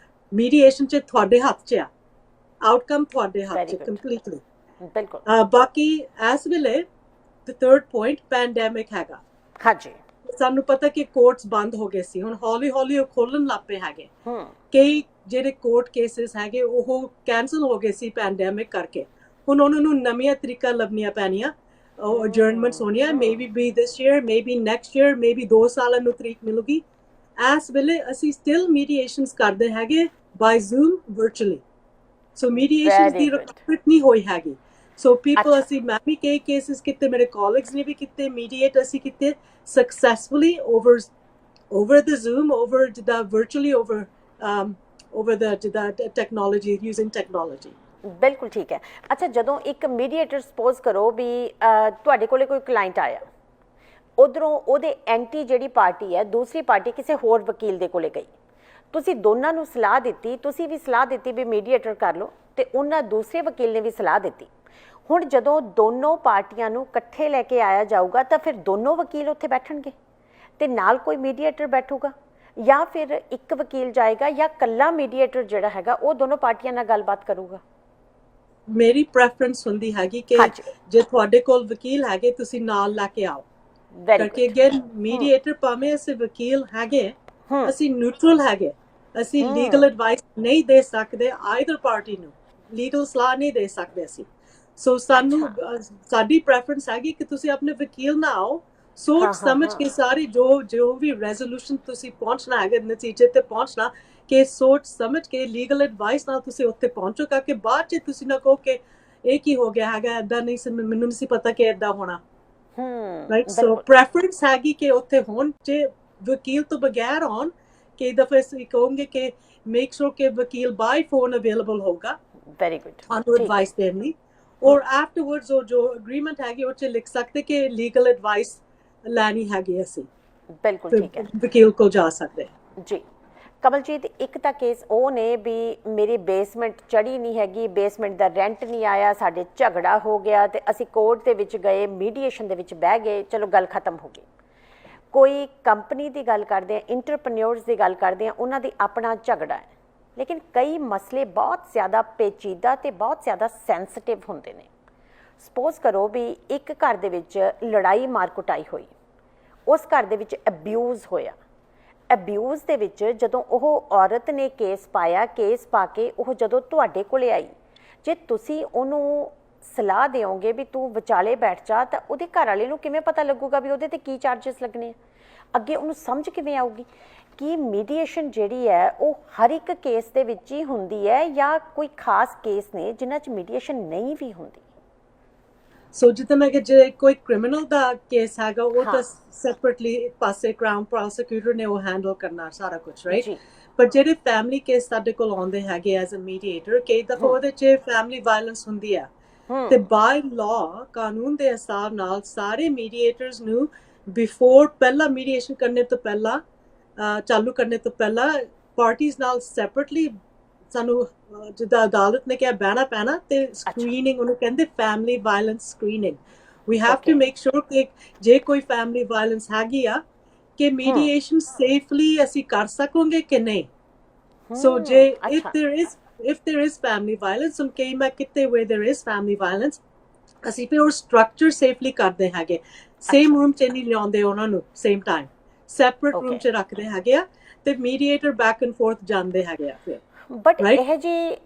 ਮੀਡੀਏਸ਼ਨ 'ਚ ਤੁਹਾਡੇ ਹੱਥ 'ਚ ਆ, ਆਊਟਕਮ ਤੁਹਾਡੇ ਹੱਥ 'ਚ ਕੰਪਲੀਟਲੀ। ਬਿਲਕੁਲ। ਬਾਕੀ ਇਸ ਵੇਲੇ the third point, ਪੈਂਡੈਮਿਕ ਹੈਗਾ। ਹਾਂਜੀ। ਸਾਨੂੰ ਪਤਾ ਕਿ ਕੋਰਟਸ ਬੰਦ ਹੋ ਗਏ ਸੀ, ਹੁਣ ਹੌਲੀ ਹੌਲੀ ਉਹ ਖੋਲਣ ਲੱਗ ਪਏ ਹੈਗੇ। ਕਈ ਜਿਹੜੇ ਕੋਰਟ ਕੇਸਿਸ ਹੈਗੇ ਉਹ ਕੈਂਸਲ ਹੋ ਗਏ ਸੀ ਪੈਂਡੈਮਿਕ ਕਰਕੇ। ਹੁਣ ਉਹਨਾਂ ਨੂੰ ਨਵੀਆਂ ਤਰੀਕਾ ਲੱਭਣੀਆਂ ਪੈਣੀਆਂ, ਉਹ ਅਡਜਰਨਮੈਂਟਸ ਹੋਣੀਆਂ। ਮੇਬੀ ਬੀ ਦਿਸ year, maybe next year, maybe 2 ਸਾਲਾਂ ਨੂੰ ਤਰੀਕ ਮਿਲੂਗੀ। ਇਸ ਵੇਲੇ ਅਸੀਂ ਸਟਿਲ ਮੀਡੀਏਸ਼ਨਸ ਕਰਦੇ ਹੈਗੇ ਬਾਈ ਜ਼ੂਮ, ਵਰਚੁਅਲੀ। ਸੋ ਮੀਡੀਏਸ਼ਨਸ ਦੀ ਰਿਕਰੂਟਮੈਂਟ ਨਹੀਂ ਹੋਈ ਹੈਗੀ। ਸੋ ਪੀਪਲ, ਅਸੀਂ ਮੈਂ ਵੀ ਕਈ ਕੇਸਿਸ ਕੀਤੇ, ਮੇਰੇ ਕੋਲੀਗਸ ਨੇ ਵੀ ਕੀਤੇ, ਮੀਡੀਏਟ ਅਸੀਂ ਕੀਤੇ successfully over the Zoom, over ਜਿੱਦਾਂ virtually, over the ਜਿੱਦਾਂ ਟੈਕਨੋਲੋਜੀ, ਯੂਜ਼ਿੰਗ ਟੈਕਨੋਲੋਜੀ। ਬਿਲਕੁਲ ਠੀਕ ਹੈ। ਅੱਛਾ, ਜਦੋਂ ਇੱਕ ਮੀਡੀਏਟਰ ਸਪੋਜ਼ ਕਰੋ ਵੀ ਤੁਹਾਡੇ ਕੋਲੇ ਕੋਈ ਕਲਾਇੰਟ ਆਇਆ, ਉਧਰੋਂ ਉਹਦੇ ਐਂਟੀ ਜਿਹੜੀ ਪਾਰਟੀ ਹੈ, ਦੂਸਰੀ ਪਾਰਟੀ ਕਿਸੇ ਹੋਰ ਵਕੀਲ ਦੇ ਕੋਲੇ ਗਈ, ਤੁਸੀਂ ਦੋਨਾਂ ਨੂੰ ਸਲਾਹ ਦਿੱਤੀ, ਤੁਸੀਂ ਵੀ ਸਲਾਹ ਦਿੱਤੀ ਵੀ ਮੀਡੀਏਟਰ ਕਰ ਲਓ, ਤੇ ਉਹਨਾਂ ਦੂਸਰੇ ਵਕੀਲ ਨੇ ਵੀ ਸਲਾਹ ਦਿੱਤੀ। ਹੁਣ ਜਦੋਂ ਦੋਨੋਂ ਪਾਰਟੀਆਂ ਨੂੰ ਇਕੱਠੇ ਲੈ ਕੇ ਆਇਆ ਜਾਊਗਾ ਤਾਂ ਫਿਰ ਦੋਨੋਂ ਵਕੀਲ ਉੱਥੇ ਬੈਠਣਗੇ ਤੇ ਨਾਲ ਕੋਈ ਮੀਡੀਏਟਰ ਬੈਠੂਗਾ, ਜਾਂ ਫਿਰ ਇੱਕ ਵਕੀਲ ਜਾਏਗਾ, ਜਾਂ ਇਕੱਲਾ ਮੀਡੀਏਟਰ ਜਿਹੜਾ ਹੈਗਾ ਉਹ ਦੋਨੋਂ ਪਾਰਟੀਆਂ ਨਾਲ ਗੱਲਬਾਤ ਕਰੂਗਾ? ਮੇਰੀ ਪ੍ਰੈਫਰੈਂਸ ਹੁੰਦੀ ਹੈਗੀ ਕਿ ਜੇ ਤੁਹਾਡੇ ਕੋਲ ਵਕੀਲ ਹੈਗੇ ਤੁਸੀਂ ਨਾਲ ਲੈ ਕੇ ਆਓ। ਵੈਰੀ ਕਰਕੇ ਗੁੱਡ। ਅਗੇਨ ਮੀਡੀਏਟਰ ਭਾਵੇਂ ਅਸੀਂ ਵਕੀਲ ਹੈਗੇ, ਅਸੀਂ ਨਿਊਟਰਲ ਹੈਗੇ, ਅਸੀਂ ਲੀਗਲ ਐਡਵਾਈਸ ਨਹੀਂ ਦੇ ਸਕਦੇ ਆਈਦਰ ਪਾਰਟੀ ਨੂੰ, ਲੀਗਲ ਸਲਾਹ ਨਹੀਂ ਦੇ ਸਕਦੇ ਅਸੀਂ। ਸੋ ਸਾਨੂੰ ਸਾਡੀ ਪ੍ਰੈਫਰੈਂਸ ਹੈਗੀ ਕਿ ਤੁਸੀਂ ਆਪਣੇ ਵਕੀਲ ਨਾਲ ਆਓ, ਸੋਚ ਸਮਝ ਕੇ ਸਾਰੀ ਜੋ ਵੀ ਰੈਜ਼ੋਲੂਸ਼ਨ ਤੁਸੀਂ ਪਹੁੰਚਣਾ ਹੈਗਾ, ਨਤੀਜੇ ਤੇ ਪਹੁੰਚਣਾ, ਕਿ ਸੋਚ ਸਮਝ ਕੇ ਲੀਗਲ ਐਡਵਾਈਸ ਨਾਲ ਤੁਸੀਂ ਉੱਥੇ ਪਹੁੰਚੋ, ਕਿ ਬਾਅਦ ਚ ਤੁਸੀਂ ਨਾ ਕਹੋ ਕਿ ਇਹ ਕੀ ਹੋ ਗਿਆ ਹੈਗਾ, ਏਦਾਂ ਨਹੀਂ ਸੀ, ਮੈਨੂੰ ਨਹੀਂ ਸੀ ਪਤਾ ਕਿ ਏਦਾਂ ਹੋਣਾ। ਰਾਈਟ, ਸੋ ਪ੍ਰੈਫਰੈਂਸ ਹੈਗੀ ਕਿ ਉੱਥੇ ਹੋਣ, ਜੇ ਵਕੀਲ ਤੋਂ ਬਗੈਰ ਹੋਣ, ਕਈ ਦਫੇ ਅਸੀਂ ਕਹੋਗੇ ਕਿ ਮੇਕ ਸ਼ੋਰ ਕਿ ਵਕੀਲ ਬਾਈ ਫੋਨ ਅਵੇਲੇਬਲ ਹੋਗਾ ਵੈਰੀ ਗੁੱਡ ਤੁਹਾਨੂੰ ਐਡਵਾਈਸ ਦੇਣ ਲਈ, ਔਰ ਆਫਟਰਵਰਡਸ ਉਹ ਜੋ ਅਗਰੀਮੈਂਟ ਹੈਗੀ ਉਹ ਚ ਲਿਖ ਸਕਦੇ ਕਿ ਲੀਗਲ ਐਡਵਾਈਸ ਲੈਣੀ ਹੈਗੀ ਅਸੀਂ, ਬਿਲਕੁਲ ਠੀਕ ਹੈ ਵਕੀਲ ਕੋਲ ਜਾ ਸਕਦੇ ਜੀ। ਕਮਲਜੀਤ, ਇੱਕ ਤਾਂ ਕੇਸ ਉਹ ਨੇ ਵੀ ਮੇਰੀ ਬੇਸਮੈਂਟ ਚੜੀ ਨਹੀਂ ਹੈਗੀ, ਬੇਸਮੈਂਟ ਦਾ ਰੈਂਟ ਨਹੀਂ ਆਇਆ, ਸਾਡੇ ਝਗੜਾ ਹੋ ਗਿਆ ਤੇ ਅਸੀਂ ਕੋਰਟ ਦੇ ਵਿੱਚ ਗਏ, ਮੀਡੀਏਸ਼ਨ ਦੇ ਵਿੱਚ ਬਹਿ ਗਏ, ਚਲੋ ਗੱਲ ਖਤਮ ਹੋ ਗਈ। ਕੋਈ ਕੰਪਨੀ ਦੀ ਗੱਲ ਕਰਦੇ ਆ, ਇੰਟਰਪ੍ਰੀਨਿਓਰਸ ਦੀ ਗੱਲ ਕਰਦੇ ਆ, ਉਹਨਾਂ ਦੀ ਆਪਣਾ ਝਗੜਾ ਹੈ, ਲੇਕਿਨ ਕਈ ਮਸਲੇ ਬਹੁਤ ਜ਼ਿਆਦਾ ਪੇਚੀਦਾ ਤੇ ਬਹੁਤ ਜ਼ਿਆਦਾ ਸੈਂਸਿਟਿਵ ਹੁੰਦੇ ਨੇ। ਸਪੋਜ਼ ਕਰੋ ਵੀ ਇੱਕ ਘਰ ਦੇ ਵਿੱਚ ਲੜਾਈ ਮਾਰ ਕੁਟਾਈ ਹੋਈ, ਉਸ ਘਰ ਦੇ ਵਿੱਚ ਅਬਿਊਜ਼ ਹੋਇਆ, ਅਬਿਊਜ਼ ਦੇ ਵਿੱਚ ਜਦੋਂ ਉਹ ਔਰਤ ਨੇ ਕੇਸ ਪਾਇਆ, ਕੇਸ ਪਾ ਕੇ ਉਹ ਜਦੋਂ ਤੁਹਾਡੇ ਕੋਲੇ ਆਈ, ਜੇ ਤੁਸੀਂ ਉਹਨੂੰ ਸਲਾਹ ਦਿਓਗੇ ਵੀ ਤੂੰ ਵਿਚਾਲੇ ਬੈਠ ਜਾ, ਤਾਂ ਉਹਦੇ ਘਰ ਵਾਲੇ ਨੂੰ ਕਿਵੇਂ ਪਤਾ ਲੱਗੂਗਾ ਵੀ ਉਹਦੇ ਤੇ ਕੀ ਚਾਰजेस ਲੱਗਣੇ ਆ, ਅੱਗੇ ਉਹਨੂੰ ਸਮਝ ਕਿਵੇਂ ਆਊਗੀ ਕਿ ਮੀਡੀਏਸ਼ਨ ਜਿਹੜੀ ਹੈ ਉਹ ਹਰ ਇੱਕ ਕੇਸ ਦੇ ਵਿੱਚ ਹੀ ਹੁੰਦੀ ਹੈ ਜਾਂ ਕੋਈ ਖਾਸ ਕੇਸ ਨੇ ਜਿਨ੍ਹਾਂ 'ਚ ਮੀਡੀਏਸ਼ਨ ਨਹੀਂ ਵੀ ਹੁੰਦੀ? ਸੋ ਜਿੱਦਾਂ ਮੈਂ ਕਿ ਜੇ ਕੋਈ ਕ੍ਰਿਮੀਨਲ ਦਾ ਕੇਸ ਹੈਗਾ ਉਹ ਤਾਂ ਸੈਪਰੇਟਲੀ ਇੱਕ ਪਾਸੇ ਕ੍ਰਾਊਨ ਪ੍ਰੋਸੀਕਿਊਟਰ ਨੇ ਉਹ ਹੈਂਡਲ ਕਰਨਾ ਸਾਰਾ ਕੁਝ, ਰਾਈਟ? ਪਰ ਜਿਹੜੇ ਫੈਮਿਲੀ ਕੇਸ ਸਾਡੇ ਕੋਲ ਆਉਂਦੇ ਹੈਗੇ ਐਜ਼ ਅ ਮੀਡੀਏਟਰ, ਕਈ ਦਫਾ ਉਹਦੇ 'ਚ ਫੈਮਿਲੀ ਵਾਇਲੈਂਸ ਹੁੰਦੀ ਆ, ਤੇ ਬਾਈ ਲਾਅ ਕਾਨੂੰਨ ਦੇ ਹਿਸਾਬ ਨਾਲ ਸਾਰੇ ਮੀਡੀਏਟਰਸ ਨੂੰ ਬਿਫੋਰ ਪਹਿਲਾਂ ਮੀਡੀਏਸ਼ਨ ਕਰਨੇ ਤੋਂ ਪਹਿਲਾਂ, ਚਾਲੂ ਕਰਨੇ ਤੋਂ ਪਹਿਲਾਂ ਪਾਰਟੀਜ਼ ਨਾਲ ਸੈਪਰੇਟਲੀ ਸਾਨੂੰ ਜਿੱਦਾਂ ਅਦਾਲਤ ਨੇ ਕਿਹਾ ਬਹਿਣਾ ਪੈਣਾ, ਤੇ ਸਕਰੀਨਿੰਗ ਉਹਨੂੰ ਕਹਿੰਦੇ family violence screening. We have to make sure ਕਿ ਜੇ ਕੋਈ ਫੈਮਿਲੀ ਵਾਇਲੈਂਸ ਹੈਗੀ ਆ ਕਿ ਮੀਡੀਏਸ਼ਨ ਸੇਫਲੀ ਅਸੀਂ ਕਰ ਸਕੋਗੇ ਕਿ ਨਹੀਂ। ਸੋ ਜੇ if there is family violence, ਹੁਣ ਕਈ ਮੈਂ ਕਿਤੇ where there is family violence, ਅਸੀਂ ਫਿਰ ਉਹ ਸਟਰਕਚਰ ਸੇਫਲੀ ਕਰਦੇ ਹੈਗੇ, ਸੇਮ ਰੂਮ 'ਚ ਨਹੀਂ ਲਿਆਉਂਦੇ ਉਹਨਾਂ ਨੂੰ, ਸੇਮ ਟਾਈਮ ਸੈਪਰੇਟ ਰੂਮ 'ਚ ਰੱਖਦੇ ਹੈਗੇ ਆ, ਤੇ ਮੀਡੀਏਟਰ ਬੈਕ ਐਂਡ ਫੋਰਥ ਜਾਂਦੇ ਹੈਗੇ ਆ ਫਿਰ। ਬਟ ਇਹ ਜੀ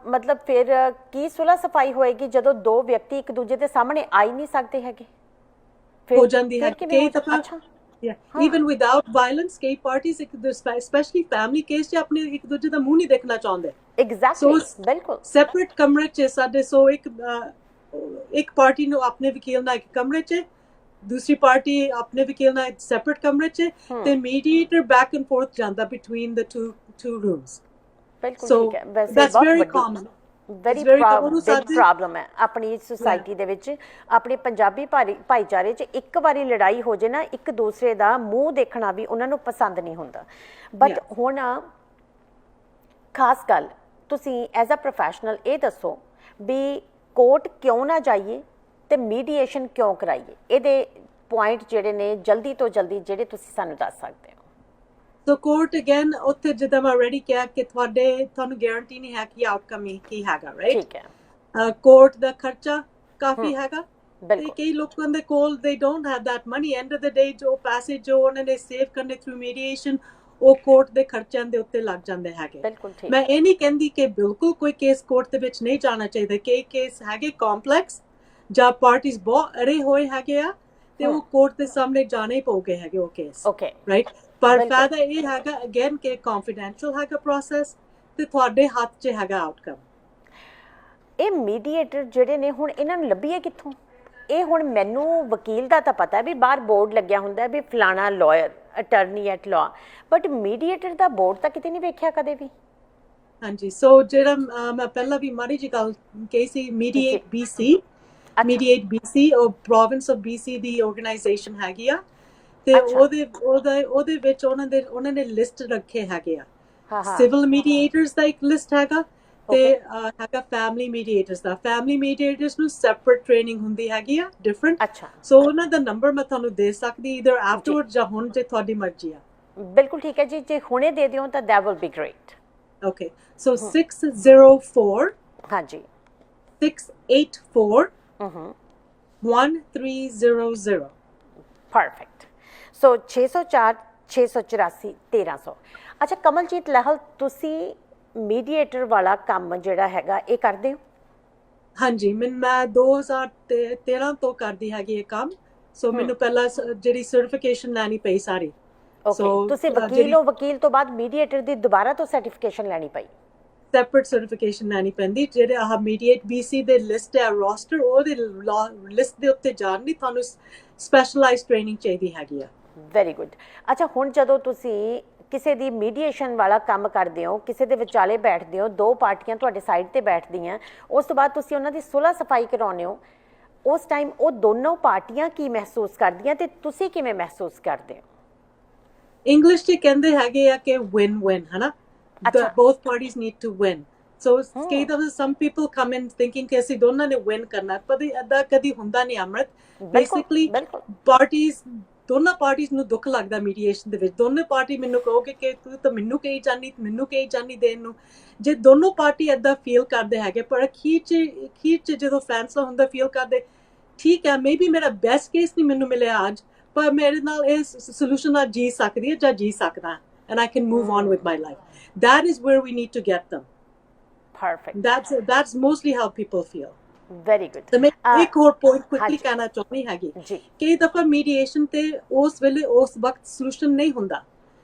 ਮਤਲਬ ਫਿਰ ਕੀ ਸੁਲਹ ਸਫਾਈ ਹੋਏਗੀ ਜਦੋਂ ਦੋ ਵਿਅਕਤੀ ਇੱਕ ਦੂਜੇ ਦੇ ਸਾਹਮਣੇ ਆ ਹੀ ਨਹੀਂ ਸਕਦੇ ਹੈਗੇ? ਹੋ ਜਾਂਦੀ ਹੈ ਕਈ ਦਫਾ, even without violence, ਕਈ ਪਾਰਟੀਜ਼ ਸਪੈਸ਼ਲੀ ਫੈਮਿਲੀ ਕੇਸ 'ਚ ਆਪਣੇ ਇੱਕ ਦੂਜੇ ਦਾ ਮੂੰਹ ਨਹੀਂ ਦੇਖਣਾ ਚਾਹੁੰਦੇ। ਐਗਜ਼ੈਕਟਲੀ, ਬਿਲਕੁਲ ਸੈਪਰੇਟ ਕਮਰੇ 'ਚ ਸਾਡੇ, ਸੋ ਇੱਕ ਪਾਰਟੀ ਨੂੰ ਆਪਣੇ ਵਕੀਲ ਨਾਲ ਇੱਕ ਕਮਰੇ 'ਚ, ਦੂਸਰੀ ਪਾਰਟੀ ਆਪਣੇ ਵਕੀਲ ਨਾਲ ਸੈਪਰੇਟ ਕਮਰੇ 'ਚ, ਤੇ ਮੀਡੀਏਟਰ ਬੈਕ ਐਂਡ ਫੋਰਥ ਜਾਂਦਾ ਬਿਟਵੀਨ ਦ ਟੂ ਰੂਮਸ। ਬਿਲਕੁਲ ਠੀਕ ਹੈ, ਵੈਸੇ ਬਹੁਤ ਵੱਡੀ ਵੈਰੀ ਬਿਗ ਪ੍ਰੋਬਲਮ ਹੈ ਆਪਣੀ ਸੁਸਾਇਟੀ ਦੇ ਵਿੱਚ। ਆਪਣੇ ਪੰਜਾਬੀ ਭਾਈਚਾਰੇ 'ਚ ਇੱਕ ਵਾਰੀ ਲੜਾਈ ਹੋ ਜੇ ਨਾ, ਇੱਕ ਦੂਸਰੇ ਦਾ ਮੂੰਹ ਦੇਖਣਾ ਵੀ ਉਹਨਾਂ ਨੂੰ ਪਸੰਦ ਨਹੀਂ ਹੁੰਦਾ। ਬਟ ਹੁਣ ਖਾਸ ਗੱਲ, ਤੁਸੀਂ ਐਜ਼ ਅ ਪ੍ਰੋਫੈਸ਼ਨਲ ਇਹ ਦੱਸੋ ਵੀ ਕੋਰਟ ਕਿਉਂ ਨਾ ਜਾਈਏ ਤੇ ਮੀਡੀਏਸ਼ਨ ਕਿਉਂ ਕਰਾਈਏ? ਇਹਦੇ ਪੁਆਇੰਟ ਜਿਹੜੇ ਨੇ ਜਲਦੀ ਤੋਂ ਜਲਦੀ ਜਿਹੜੇ ਤੁਸੀਂ ਸਾਨੂੰ ਦੱਸ ਸਕਦੇ ਹੋ। ਸੋ ਕੋਰਟ ਅਗੇਨ ਉੱਥੇ ਜਿੱਦਾਂ ਮੈਂ ਆਲਰੇਡੀ ਕਿਹਾ ਕਿ ਤੁਹਾਨੂੰ ਗਾਰੰਟੀ ਨਹੀਂ ਹੈ ਕਿ ਆਊਟਕਮ ਕੀ ਹੈਗਾ, ਰਾਈਟ? ਠੀਕ ਹੈ। ਕੋਰਟ ਦਾ ਖਰਚਾ ਕਾਫੀ ਹੈਗਾ, ਤੇ ਕਈ ਲੋਕਾਂ ਦੇ ਕੋਲ they don't have that money. End of the day ਜੋ ਪੈਸੇ ਜੋ ਉਹਨਾਂ ਨੇ ਸੇਵ ਕਰਨੇ ਥਰੂ ਮੀਡੀਏਸ਼ਨ, ਉਹ ਕੋਰਟ ਦੇ ਖਰਚਿਆਂ ਦੇ ਉੱਤੇ ਲੱਗ ਜਾਂਦੇ ਹੈਗੇ। ਮੈਂ ਇਹ ਨਹੀਂ ਕਹਿੰਦੀ ਕਿ ਬਿਲਕੁਲ ਕੋਈ ਕੇਸ ਕੋਰਟ ਦੇ ਵਿੱਚ ਨਹੀਂ ਜਾਣਾ ਚਾਹੀਦਾ। ਕਈ ਕੇਸ ਹੈਗੇ ਕੰਪਲੈਕਸ ਜਾਂ ਪਾਰਟੀਜ਼ ਬਹੁਤ ਅੜੇ ਹੋਏ ਹੈਗੇ ਆ, ਤੇ ਉਹ ਕੋਰਟ ਦੇ ਸਾਹਮਣੇ ਜਾਣੇ ਹੀ ਪਊਗੇ ਹੈਗੇ ਉਹ ਕੇਸ, ਰਾਈਟ? ਪਰ ਫਾਇਦਾ ਇਹ ਹੈਗਾ ਅਗੇਨ ਕਿ ਕੰਫੀਡੈਂਸ਼ੀਅਲ ਹੈਗਾ ਪ੍ਰੋਸੈਸ, ਤੇ ਤੁਹਾਡੇ ਹੱਥ 'ਚ ਹੈਗਾ ਆਊਟਕਮ। ਇਹ ਮੀਡੀਏਟਰ ਜਿਹੜੇ ਨੇ ਹੁਣ ਇਹਨਾਂ ਨੂੰ ਲੱਭੀਏ ਕਿੱਥੋਂ? ਇਹ ਹੁਣ ਮੈਨੂੰ ਵਕੀਲ ਦਾ ਤਾਂ ਪਤਾ ਵੀ ਬਾਹਰ ਬੋਰਡ ਲੱਗਿਆ ਹੁੰਦਾ ਵੀ ਫਲਾਣਾ lawyer, attorney at law, but mediator the board ਤਾਂ ਕਿਤੇ ਨਹੀਂ ਵੇਖਿਆ ਕਦੇ ਵੀ। ਹਾਂਜੀ, ਸੋ ਜਿਹੜਾ ਮੈਂ ਪਹਿਲਾਂ ਵੀ ਮਾੜੀ ਜਿਹੀ ਗੱਲ ਕਹੀ ਸੀ, ਮੀਡੀਏਟ BC ਉਹ province of BC the organisation ਹੈਗੀ ਆ, ਤੇ ਉਹਦੇ ਵਿੱਚ ਉਹਨਾਂ ਨੇ ਲਿਸਟ ਰੱਖੇ ਹੈਗੇ ਆ। ਸਿਵਲ ਮੀਡੀਏਟਰਸ ਦਾ ਇੱਕ ਲਿਸਟ ਹੈਗਾ, ਤੇ ਹੈਗਾ ਫੈਮਿਲੀ ਮੀਡੀਏਟਰਸ ਦਾ। ਫੈਮਿਲੀ ਮੀਡੀਏਟਰਸ ਨੂੰ ਸੈਪਰੇਟ ਟ੍ਰੇਨਿੰਗ ਹੁੰਦੀ ਹੈਗੀ ਆ, ਡਿਫਰੈਂਟ। ਸੋ ਉਹਨਾਂ ਦਾ ਨੰਬਰ ਮੈਂ ਤੁਹਾਨੂੰ ਦੇ ਸਕਦੀ, ਈਦਰ ਆਫਟਰਵਰਡ ਜਾਂ ਹੁਣ, ਜੇ ਤੁਹਾਡੀ ਮਰਜ਼ੀ ਆ। ਬਿਲਕੁਲ ਠੀਕ ਹੈ ਜੀ, ਜੇ ਹੁਣੇ ਦੇ ਦਿਓ ਤਾਂ that will be great. Okay, so 604 ਹਾਂਜੀ 684 1300 ਪਰਫੈਕਟ। ਸੋ 604 684 1300। ਅੱਛਾ ਕਮਲਜੀਤ ਲਹਿਲ, ਤੁਸੀਂ ਮੀਡੀਏਟਰ ਵਾਲਾ ਕੰਮ ਜਿਹੜਾ ਹੈਗਾ ਇਹ ਕਰਦੇ ਹੋ? ਹਾਂਜੀ, ਮੈਂ 2013 ਤੋਂ ਕਰਦੀ ਹੈਗੀ ਇਹ ਕੰਮ। ਸੋ ਮੈਨੂੰ ਪਹਿਲਾਂ ਜਿਹੜੀ ਸਰਟੀਫਿਕੇਸ਼ਨ ਲੈਣੀ ਪਈ ਸਾਰੀ। ਓਕੇ, ਤੁਸੀਂ ਵਕੀਲ ਹੋ, ਵਕੀਲ ਤੋਂ ਬਾਅਦ ਮੀਡੀਏਟਰ ਦੀ ਦੁਬਾਰਾ ਤੋਂ ਸਰਟੀਫਿਕੇਸ਼ਨ ਲੈਣੀ ਪਈ? ਸੈਪਰੇਟ ਸਰਟੀਫਿਕੇਸ਼ਨ ਲੈਣੀ ਪੈਂਦੀ। ਜਿਹੜੇ ਆਹ ਮੀਡੀਏਟ BC ਦੇ ਲਿਸਟ ਹੈ ਰੋਸਟਰ, ਉਹਦੇ ਲਿਸਟ ਦੇ ਉੱਤੇ ਜਾਣ ਲਈ ਤੁਹਾਨੂੰ ਸਪੈਸ਼ਲਾਈਜ਼ਡ ਟ੍ਰੇਨਿੰਗ ਚਾਹੀਦੀ ਹੈਗੀ ਆ। Very good. ਅੱਛਾ ਹੁਣ ਜਦੋਂ ਤੁਸੀਂ ਕਿਸੇ ਦੀ ਮੀਡੀਏਸ਼ਨ ਵਾਲਾ ਕੰਮ ਕਰਦੇ ਹੋ, ਕਿਸੇ ਦੇ ਵਿਚਾਲੇ ਬੈਠਦੇ ਹੋ, ਦੋ ਪਾਰਟੀਆਂ ਤੁਹਾਡੇ ਸਾਈਡ ਤੇ ਬੈਠਦੀਆਂ, ਉਸ ਤੋਂ ਬਾਅਦ ਤੁਸੀਂ ਉਹਨਾਂ ਦੀ ਸੁਲਹ ਸਫਾਈ ਕਰਾਉਂਦੇ ਹੋ, ਉਸ ਟਾਈਮ ਉਹ ਦੋਨੋਂ ਪਾਰਟੀਆਂ ਕੀ ਮਹਿਸੂਸ ਕਰਦੀਆਂ ਤੇ ਤੁਸੀਂ ਕਿਵੇਂ ਮਹਿਸੂਸ ਕਰਦੇ ਹੋ? ਇੰਗਲਿਸ਼ 'ਚ ਕਹਿੰਦੇ ਹੈਗੇ ਆ ਕਿ ਵਿਨ ਵਿਨ, ਹਨਾ? both parties need to win. So ਕਈ ਦਫਾ some people come in thinking ਕਿ ਅਸੀਂ ਦੋਨਾਂ ਨੇ win ਕਰਨਾ, ਪਰ ਏਦਾਂ ਕਦੀ ਹੁੰਦਾ ਨਹੀਂ ਅਮਰਤ। ਬੇਸਿਕਲੀ ਦੋਨਾਂ ਪਾਰਟੀਆਂ ਨੂੰ ਦੁੱਖ ਲੱਗਦਾ ਮੀਡੀਏਸ਼ਨ ਦੇ ਵਿੱਚ। ਦੋਨੋਂ ਪਾਰਟੀ ਮੈਨੂੰ ਕਹੋਗੇ ਕਿ ਤੂੰ ਤਾਂ ਮੈਨੂੰ ਕਹੀ ਜਾਨੀ, ਮੈਨੂੰ ਕਹੀ ਜਾਨੀ ਦੇਣ ਨੂੰ। ਜੇ ਦੋਨੋਂ ਪਾਰਟੀ ਏਦਾਂ ਫੀਲ ਕਰਦੇ ਹੈਗੇ, ਪਰ ਅਖੀਰ 'ਚ ਜਦੋਂ ਫੈਸਲਾ ਹੁੰਦਾ ਫੀਲ ਕਰਦੇ ਠੀਕ ਹੈ ਮੇਬੀ ਮੇਰਾ ਬੈਸਟ ਕੇਸ ਨਹੀਂ ਮੈਨੂੰ ਮਿਲਿਆ ਅੱਜ, ਪਰ ਮੇਰੇ ਨਾਲ ਇਹ ਸੋਲੂਸ਼ਨ ਨਾਲ ਜੀ ਸਕਦੀ ਹੈ ਜਾਂ ਜੀ ਸਕਦਾ, and I can move on with my life. That is where we need to get them. Perfect. That's mostly how people feel. Very good. ਤੇ ਮੈਂ ਇੱਕ ਹੋਰ ਪੁਆਇੰਟ ਕੁਇਕਲੀ ਕਹਿਣਾ ਚਾਹੁੰਦੀ ਹੈਗੀ। ਕਈ ਦਫਾ ਮੀਡੀਏਸ਼ਨ ਤੇ ਉਸ ਵੇਲੇ ਉਸ ਵਕਤ ਸੋਲੂਸ਼ਨ ਨਹੀਂ ਹੁੰਦਾ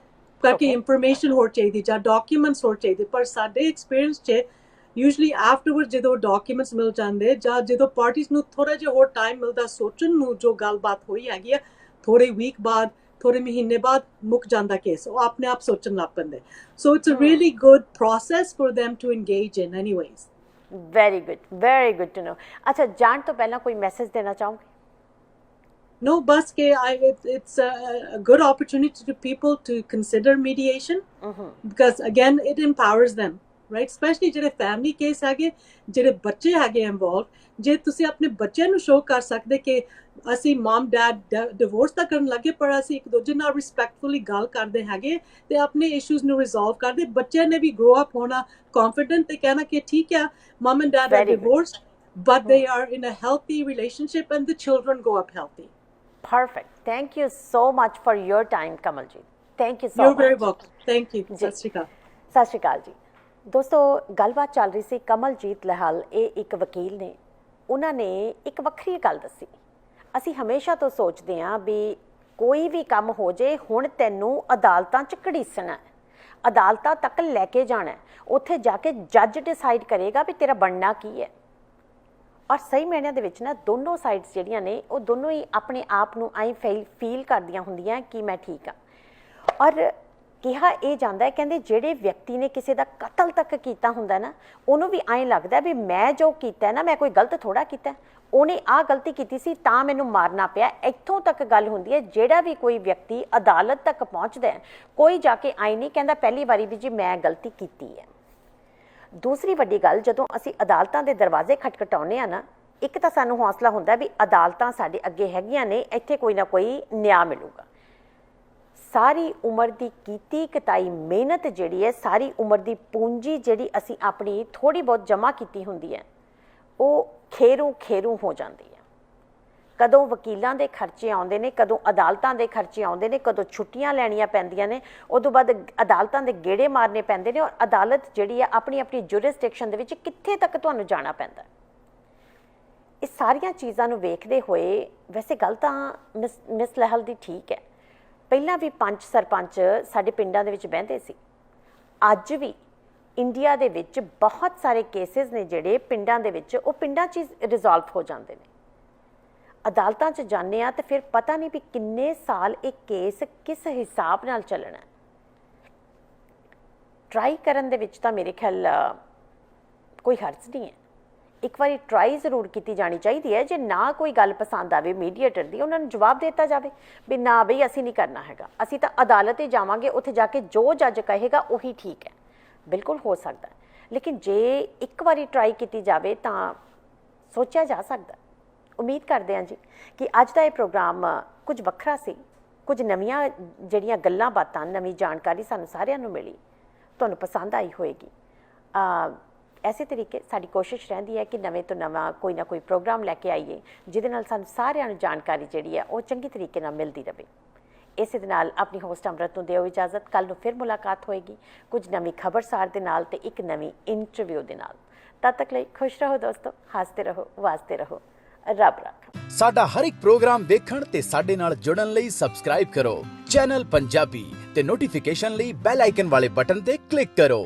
ਕਿਉਂਕਿ ਇਨਫੋਰਮੇਸ਼ਨ ਹੋਰ ਚਾਹੀਦੀ ਜਾਂ ਡਾਕੂਮੈਂਟਸ ਹੋਰ ਚਾਹੀਦੇ, ਪਰ ਸਾਡੇ ਐਕਸਪੀਰੀਅੰਸ 'ਚ ਯੂਜਲੀ ਆਫਟਰਵਰਡ ਜਦੋਂ ਡਾਕੂਮੈਂਟਸ ਮਿਲ ਜਾਂਦੇ ਜਾਂ ਜਦੋਂ ਪਾਰਟੀਜ਼ ਨੂੰ ਥੋੜਾ ਜਿਹਾ ਹੋਰ ਟਾਈਮ ਮਿਲਦਾ ਸੋਚਣ ਨੂੰ, ਜੋ ਗੱਲਬਾਤ ਹੋਈ ਹੈਗੀ ਆ, ਥੋੜੇ ਵੀਕ ਬਾਅਦ, ਥੋੜੇ ਮਹੀਨੇ ਬਾਅਦ ਮੁੱਕ ਜਾਂਦਾ ਕੇਸ, ਉਹ ਆਪਣੇ ਆਪ ਸੋਚਣ ਲੱਗ ਪੈਂਦੇ। So it's a really good process for them to engage in anyways. Very good to know. ਅੱਛਾ ਜਾਣ ਤੋਂ ਪਹਿਲਾਂ ਕੋਈ ਮੈਸੇਜ ਦੇਣਾ ਚਾਹੋਗੇ? No, ਬਸ ਕਿ it's a good opportunity to people to consider mediation because again it empowers them, right? Especially ਜਿਹੜੇ family case ਹੈਗੇ, ਜਿਹੜੇ ਬੱਚੇ ਹੈਗੇ ਇਨਵੋਲਵ, ਜੇ ਤੁਸੀਂ ਆਪਣੇ ਬੱਚਿਆਂ ਨੂੰ ਸ਼ੋ ਕਰ ਸਕਦੇ ਕਿ ਅਸੀਂ ਮਮ ਡੈਡ ਡਿਵੋਰਸ ਤਾਂ ਕਰਨ ਲੱਗੇ ਪਰ ਅਸੀਂ ਇੱਕ ਦੂਜੇ ਨਾਲ ਰਿਸਪੈਕਟਫੁਲੀ ਗੱਲ ਕਰਦੇ ਹੈਗੇ ਤੇ ਆਪਣੇ ਇਸ਼ੂਜ਼ ਨੂੰ ਰਿਜ਼ੋਲਵ ਕਰਦੇ, ਬੱਚਿਆਂ ਨੇ ਵੀ ਗਰੋ ਅਪ ਹੋਣਾ confident ਤੇ ਕਹਿਣਾ ਕਿ ਠੀਕ ਹੈ mom and dad are divorced but they are in a healthy relationship and the children grow up healthy. Perfect. Thank you so much for your time, Kamaljeet. Thank you so much. You're very welcome. Thank you. ਸਤਿ ਸ਼੍ਰੀ ਅਕਾਲ। ਸਤਿ ਸ਼੍ਰੀ ਅਕਾਲ ਜੀ। ਦੋਸਤੋ ਗੱਲਬਾਤ ਚੱਲ ਰਹੀ ਸੀ ਕਮਲਜੀਤ ਲਹਿਲ, ਇਹ ਇੱਕ ਵਕੀਲ ਨੇ, ਉਹਨਾਂ ਨੇ ਇੱਕ ਵੱਖਰੀ ਗੱਲ ਦੱਸੀ। ਅਸੀਂ ਹਮੇਸ਼ਾ ਤੋਂ ਸੋਚਦੇ ਹਾਂ ਵੀ ਕੋਈ ਵੀ ਕੰਮ ਹੋ ਜੇ ਹੁਣ ਤੈਨੂੰ ਅਦਾਲਤਾਂ 'ਚ ਘੜੀਸਣਾ, ਅਦਾਲਤਾਂ ਤੱਕ ਲੈ ਕੇ ਜਾਣਾ, ਉੱਥੇ ਜਾ ਕੇ ਜੱਜ ਡਿਸਾਈਡ ਕਰੇਗਾ ਵੀ ਤੇਰਾ ਬਣਨਾ ਕੀ ਹੈ। ਔਰ ਸਹੀ ਮਾਇਨਿਆਂ ਦੇ ਵਿੱਚ ਨਾ ਦੋਨੋਂ ਸਾਈਡਸ ਜਿਹੜੀਆਂ ਨੇ ਉਹ ਦੋਨੋਂ ਹੀ ਆਪਣੇ ਆਪ ਨੂੰ ਆਈ ਫੀਲ ਕਰਦੀਆਂ ਹੁੰਦੀਆਂ ਕਿ ਮੈਂ ਠੀਕ ਹਾਂ। ਔਰ ਕਿਹਾ ਇਹ ਜਾਂਦਾ ਹੈ, ਕਹਿੰਦੇ ਜਿਹੜੇ ਵਿਅਕਤੀ ਨੇ ਕਿਸੇ ਦਾ ਕਤਲ ਤੱਕ ਕੀਤਾ ਹੁੰਦਾ ਨਾ, ਉਹਨੂੰ ਵੀ ਐਂ ਲੱਗਦਾ ਵੀ ਮੈਂ ਜੋ ਕੀਤਾ ਨਾ, ਮੈਂ ਕੋਈ ਗਲਤ ਥੋੜ੍ਹਾ ਕੀਤਾ, ਉਹਨੇ ਆਹ ਗਲਤੀ ਕੀਤੀ ਸੀ ਤਾਂ ਮੈਨੂੰ ਮਾਰਨਾ ਪਿਆ। ਇੱਥੋਂ ਤੱਕ ਗੱਲ ਹੁੰਦੀ ਹੈ। ਜਿਹੜਾ ਵੀ ਕੋਈ ਵਿਅਕਤੀ ਅਦਾਲਤ ਤੱਕ ਪਹੁੰਚਦਾ ਹੈ, ਕੋਈ ਜਾ ਕੇ ਆਈ ਨਹੀਂ ਕਹਿੰਦਾ ਪਹਿਲੀ ਵਾਰੀ ਵੀ ਜੀ ਮੈਂ ਗਲਤੀ ਕੀਤੀ ਹੈ। ਦੂਸਰੀ ਵੱਡੀ ਗੱਲ, ਜਦੋਂ ਅਸੀਂ ਅਦਾਲਤਾਂ ਦੇ ਦਰਵਾਜ਼ੇ ਖਟਖਟਾਉਂਦੇ ਹਾਂ ਨਾ, ਇੱਕ ਤਾਂ ਸਾਨੂੰ ਹੌਸਲਾ ਹੁੰਦਾ ਵੀ ਅਦਾਲਤਾਂ ਸਾਡੇ ਅੱਗੇ ਹੈਗੀਆਂ ਨੇ, ਇੱਥੇ ਕੋਈ ਨਾ ਕੋਈ ਨਿਆਂ ਮਿਲੂਗਾ। ਸਾਰੀ ਉਮਰ ਦੀ ਕੀਤੀ ਕਤਾਈ ਮਿਹਨਤ ਜਿਹੜੀ ਹੈ, ਸਾਰੀ ਉਮਰ ਦੀ ਪੂੰਜੀ ਜਿਹੜੀ ਅਸੀਂ ਆਪਣੀ ਥੋੜ੍ਹੀ ਬਹੁਤ ਜਮ੍ਹਾਂ ਕੀਤੀ ਹੁੰਦੀ ਹੈ, ਉਹ ਖੇਰੂ ਹੋ ਜਾਂਦੀ ਹੈ। ਕਦੋਂ ਵਕੀਲਾਂ ਦੇ ਖਰਚੇ ਆਉਂਦੇ ਨੇ, ਕਦੋਂ ਅਦਾਲਤਾਂ ਦੇ ਖਰਚੇ ਆਉਂਦੇ ਨੇ, ਕਦੋਂ ਛੁੱਟੀਆਂ ਲੈਣੀਆਂ ਪੈਂਦੀਆਂ ਨੇ, ਉਦੋਂ ਬਾਅਦ ਅਦਾਲਤਾਂ ਦੇ ਗੇੜੇ ਮਾਰਨੇ ਪੈਂਦੇ ਨੇ, ਔਰ ਅਦਾਲਤ ਜਿਹੜੀ ਹੈ ਆਪਣੀ ਆਪਣੀ ਜੁਰਿਸਡਿਕਸ਼ਨ ਦੇ ਵਿੱਚ ਕਿੱਥੇ ਤੱਕ ਤੁਹਾਨੂੰ ਜਾਣਾ ਪੈਂਦਾ। ਇਹ ਸਾਰੀਆਂ ਚੀਜ਼ਾਂ ਨੂੰ ਵੇਖਦੇ ਹੋਏ ਵੈਸੇ ਗੱਲ ਤਾਂ ਮਿਸ ਲਹਿਲ ਦੀ ਠੀਕ ਹੈ। ਪਹਿਲਾਂ ਵੀ ਪੰਚ ਸਰਪੰਚ ਸਾਡੇ ਪਿੰਡਾਂ ਦੇ ਵਿੱਚ ਬਹਿੰਦੇ ਸੀ। ਅੱਜ ਵੀ ਇੰਡੀਆ ਦੇ ਵਿੱਚ ਬਹੁਤ ਸਾਰੇ ਕੇਸਿਸ ਨੇ ਜਿਹੜੇ ਪਿੰਡਾਂ ਦੇ ਵਿੱਚ, ਉਹ ਪਿੰਡਾਂ 'ਚ ਰਿਜ਼ੋਲਵ ਹੋ ਜਾਂਦੇ ਨੇ। ਅਦਾਲਤਾਂ 'ਚ ਜਾਂਦੇ ਹਾਂ ਤੇ ਫਿਰ ਪਤਾ ਨਹੀਂ ਵੀ ਕਿੰਨੇ ਸਾਲ ਇਹ ਕੇਸ ਕਿਸ ਹਿਸਾਬ ਨਾਲ ਚੱਲਣਾ। ਟਰਾਈ ਕਰਨ ਦੇ ਵਿੱਚ ਤਾਂ ਮੇਰੇ ਖਿਆਲ ਕੋਈ ਹਰਜ ਨਹੀਂ ਹੈ। ਇੱਕ ਵਾਰੀ ਟਰਾਈ ਜ਼ਰੂਰ ਕੀਤੀ ਜਾਣੀ ਚਾਹੀਦੀ ਹੈ। ਜੇ ਨਾ ਕੋਈ ਗੱਲ ਪਸੰਦ ਆਵੇ ਮੀਡੀਏਟਰ ਦੀ, ਉਹਨਾਂ ਨੂੰ ਜਵਾਬ ਦੇ ਦਿੱਤਾ ਜਾਵੇ ਵੀ ਨਾ ਬਈ ਅਸੀਂ ਨਹੀਂ ਕਰਨਾ ਹੈਗਾ, ਅਸੀਂ ਤਾਂ ਅਦਾਲਤ 'ਤੇ ਜਾਵਾਂਗੇ, ਉੱਥੇ ਜਾ ਕੇ ਜੋ ਜੱਜ ਕਹੇਗਾ ਉਹੀ ਠੀਕ ਹੈ। ਬਿਲਕੁਲ ਹੋ ਸਕਦਾ, ਲੇਕਿਨ ਜੇ ਇੱਕ ਵਾਰੀ ਟਰਾਈ ਕੀਤੀ ਜਾਵੇ ਤਾਂ ਸੋਚਿਆ ਜਾ ਸਕਦਾ। ਉਮੀਦ ਕਰਦੇ ਹਾਂ ਜੀ ਕਿ ਅੱਜ ਦਾ ਇਹ ਪ੍ਰੋਗਰਾਮ ਕੁਝ ਵੱਖਰਾ ਸੀ, ਕੁਝ ਨਵੀਆਂ ਜਿਹੜੀਆਂ ਗੱਲਾਂ ਬਾਤਾਂ, ਨਵੀਂ ਜਾਣਕਾਰੀ ਸਾਨੂੰ ਸਾਰਿਆਂ ਨੂੰ ਮਿਲੀ, ਤੁਹਾਨੂੰ ਪਸੰਦ ਆਈ ਹੋਏਗੀ। ਐਸੇ ਤਰੀਕੇ ਸਾਡੀ ਕੋਸ਼ਿਸ਼ ਰਹਿੰਦੀ ਹੈ ਕਿ ਨਵੇਂ ਤੋਂ ਨਵਾਂ ਕੋਈ ਨਾ ਕੋਈ ਪ੍ਰੋਗਰਾਮ ਲੈ ਕੇ ਆਈਏ ਜਿਹਦੇ ਨਾਲ ਸਾਨੂੰ ਸਾਰਿਆਂ ਨੂੰ ਜਾਣਕਾਰੀ ਜਿਹੜੀ ਹੈ ਉਹ ਚੰਗੀ ਤਰੀਕੇ ਨਾਲ ਮਿਲਦੀ ਰਹੇ। ਇਸੇ ਦੇ ਨਾਲ ਆਪਣੀ ਹੋਸਟ ਅੰਮ੍ਰਿਤ ਨੂੰ ਦਿਓ ਇਜਾਜ਼ਤ। ਕੱਲ ਨੂੰ ਫਿਰ ਮੁਲਾਕਾਤ ਹੋਏਗੀ ਕੁਝ ਨਵੀਂ ਖਬਰਸਾਰ ਦੇ ਨਾਲ ਤੇ ਇੱਕ ਨਵੀਂ ਇੰਟਰਵਿਊ ਦੇ ਨਾਲ। ਤਦ ਤੱਕ ਲਈ ਖੁਸ਼ ਰਹੋ ਦੋਸਤੋ, ਹੱਸਦੇ ਰਹੋ, ਵਾਸਤੇ ਰਹੋ। ਰੱਬ ਰੱਖ। ਸਾਡਾ ਹਰ ਇੱਕ ਪ੍ਰੋਗਰਾਮ ਵੇਖਣ ਤੇ ਸਾਡੇ ਨਾਲ ਜੁੜਨ ਲਈ ਸਬਸਕ੍ਰਾਈਬ ਕਰੋ ਚੈਨਲ ਪੰਜਾਬੀ ਤੇ ਨੋਟੀਫਿਕੇਸ਼ਨ ਲਈ ਬੈਲ ਆਈਕਨ ਵਾਲੇ ਬਟਨ ਤੇ ਕਲਿੱਕ ਕਰੋ।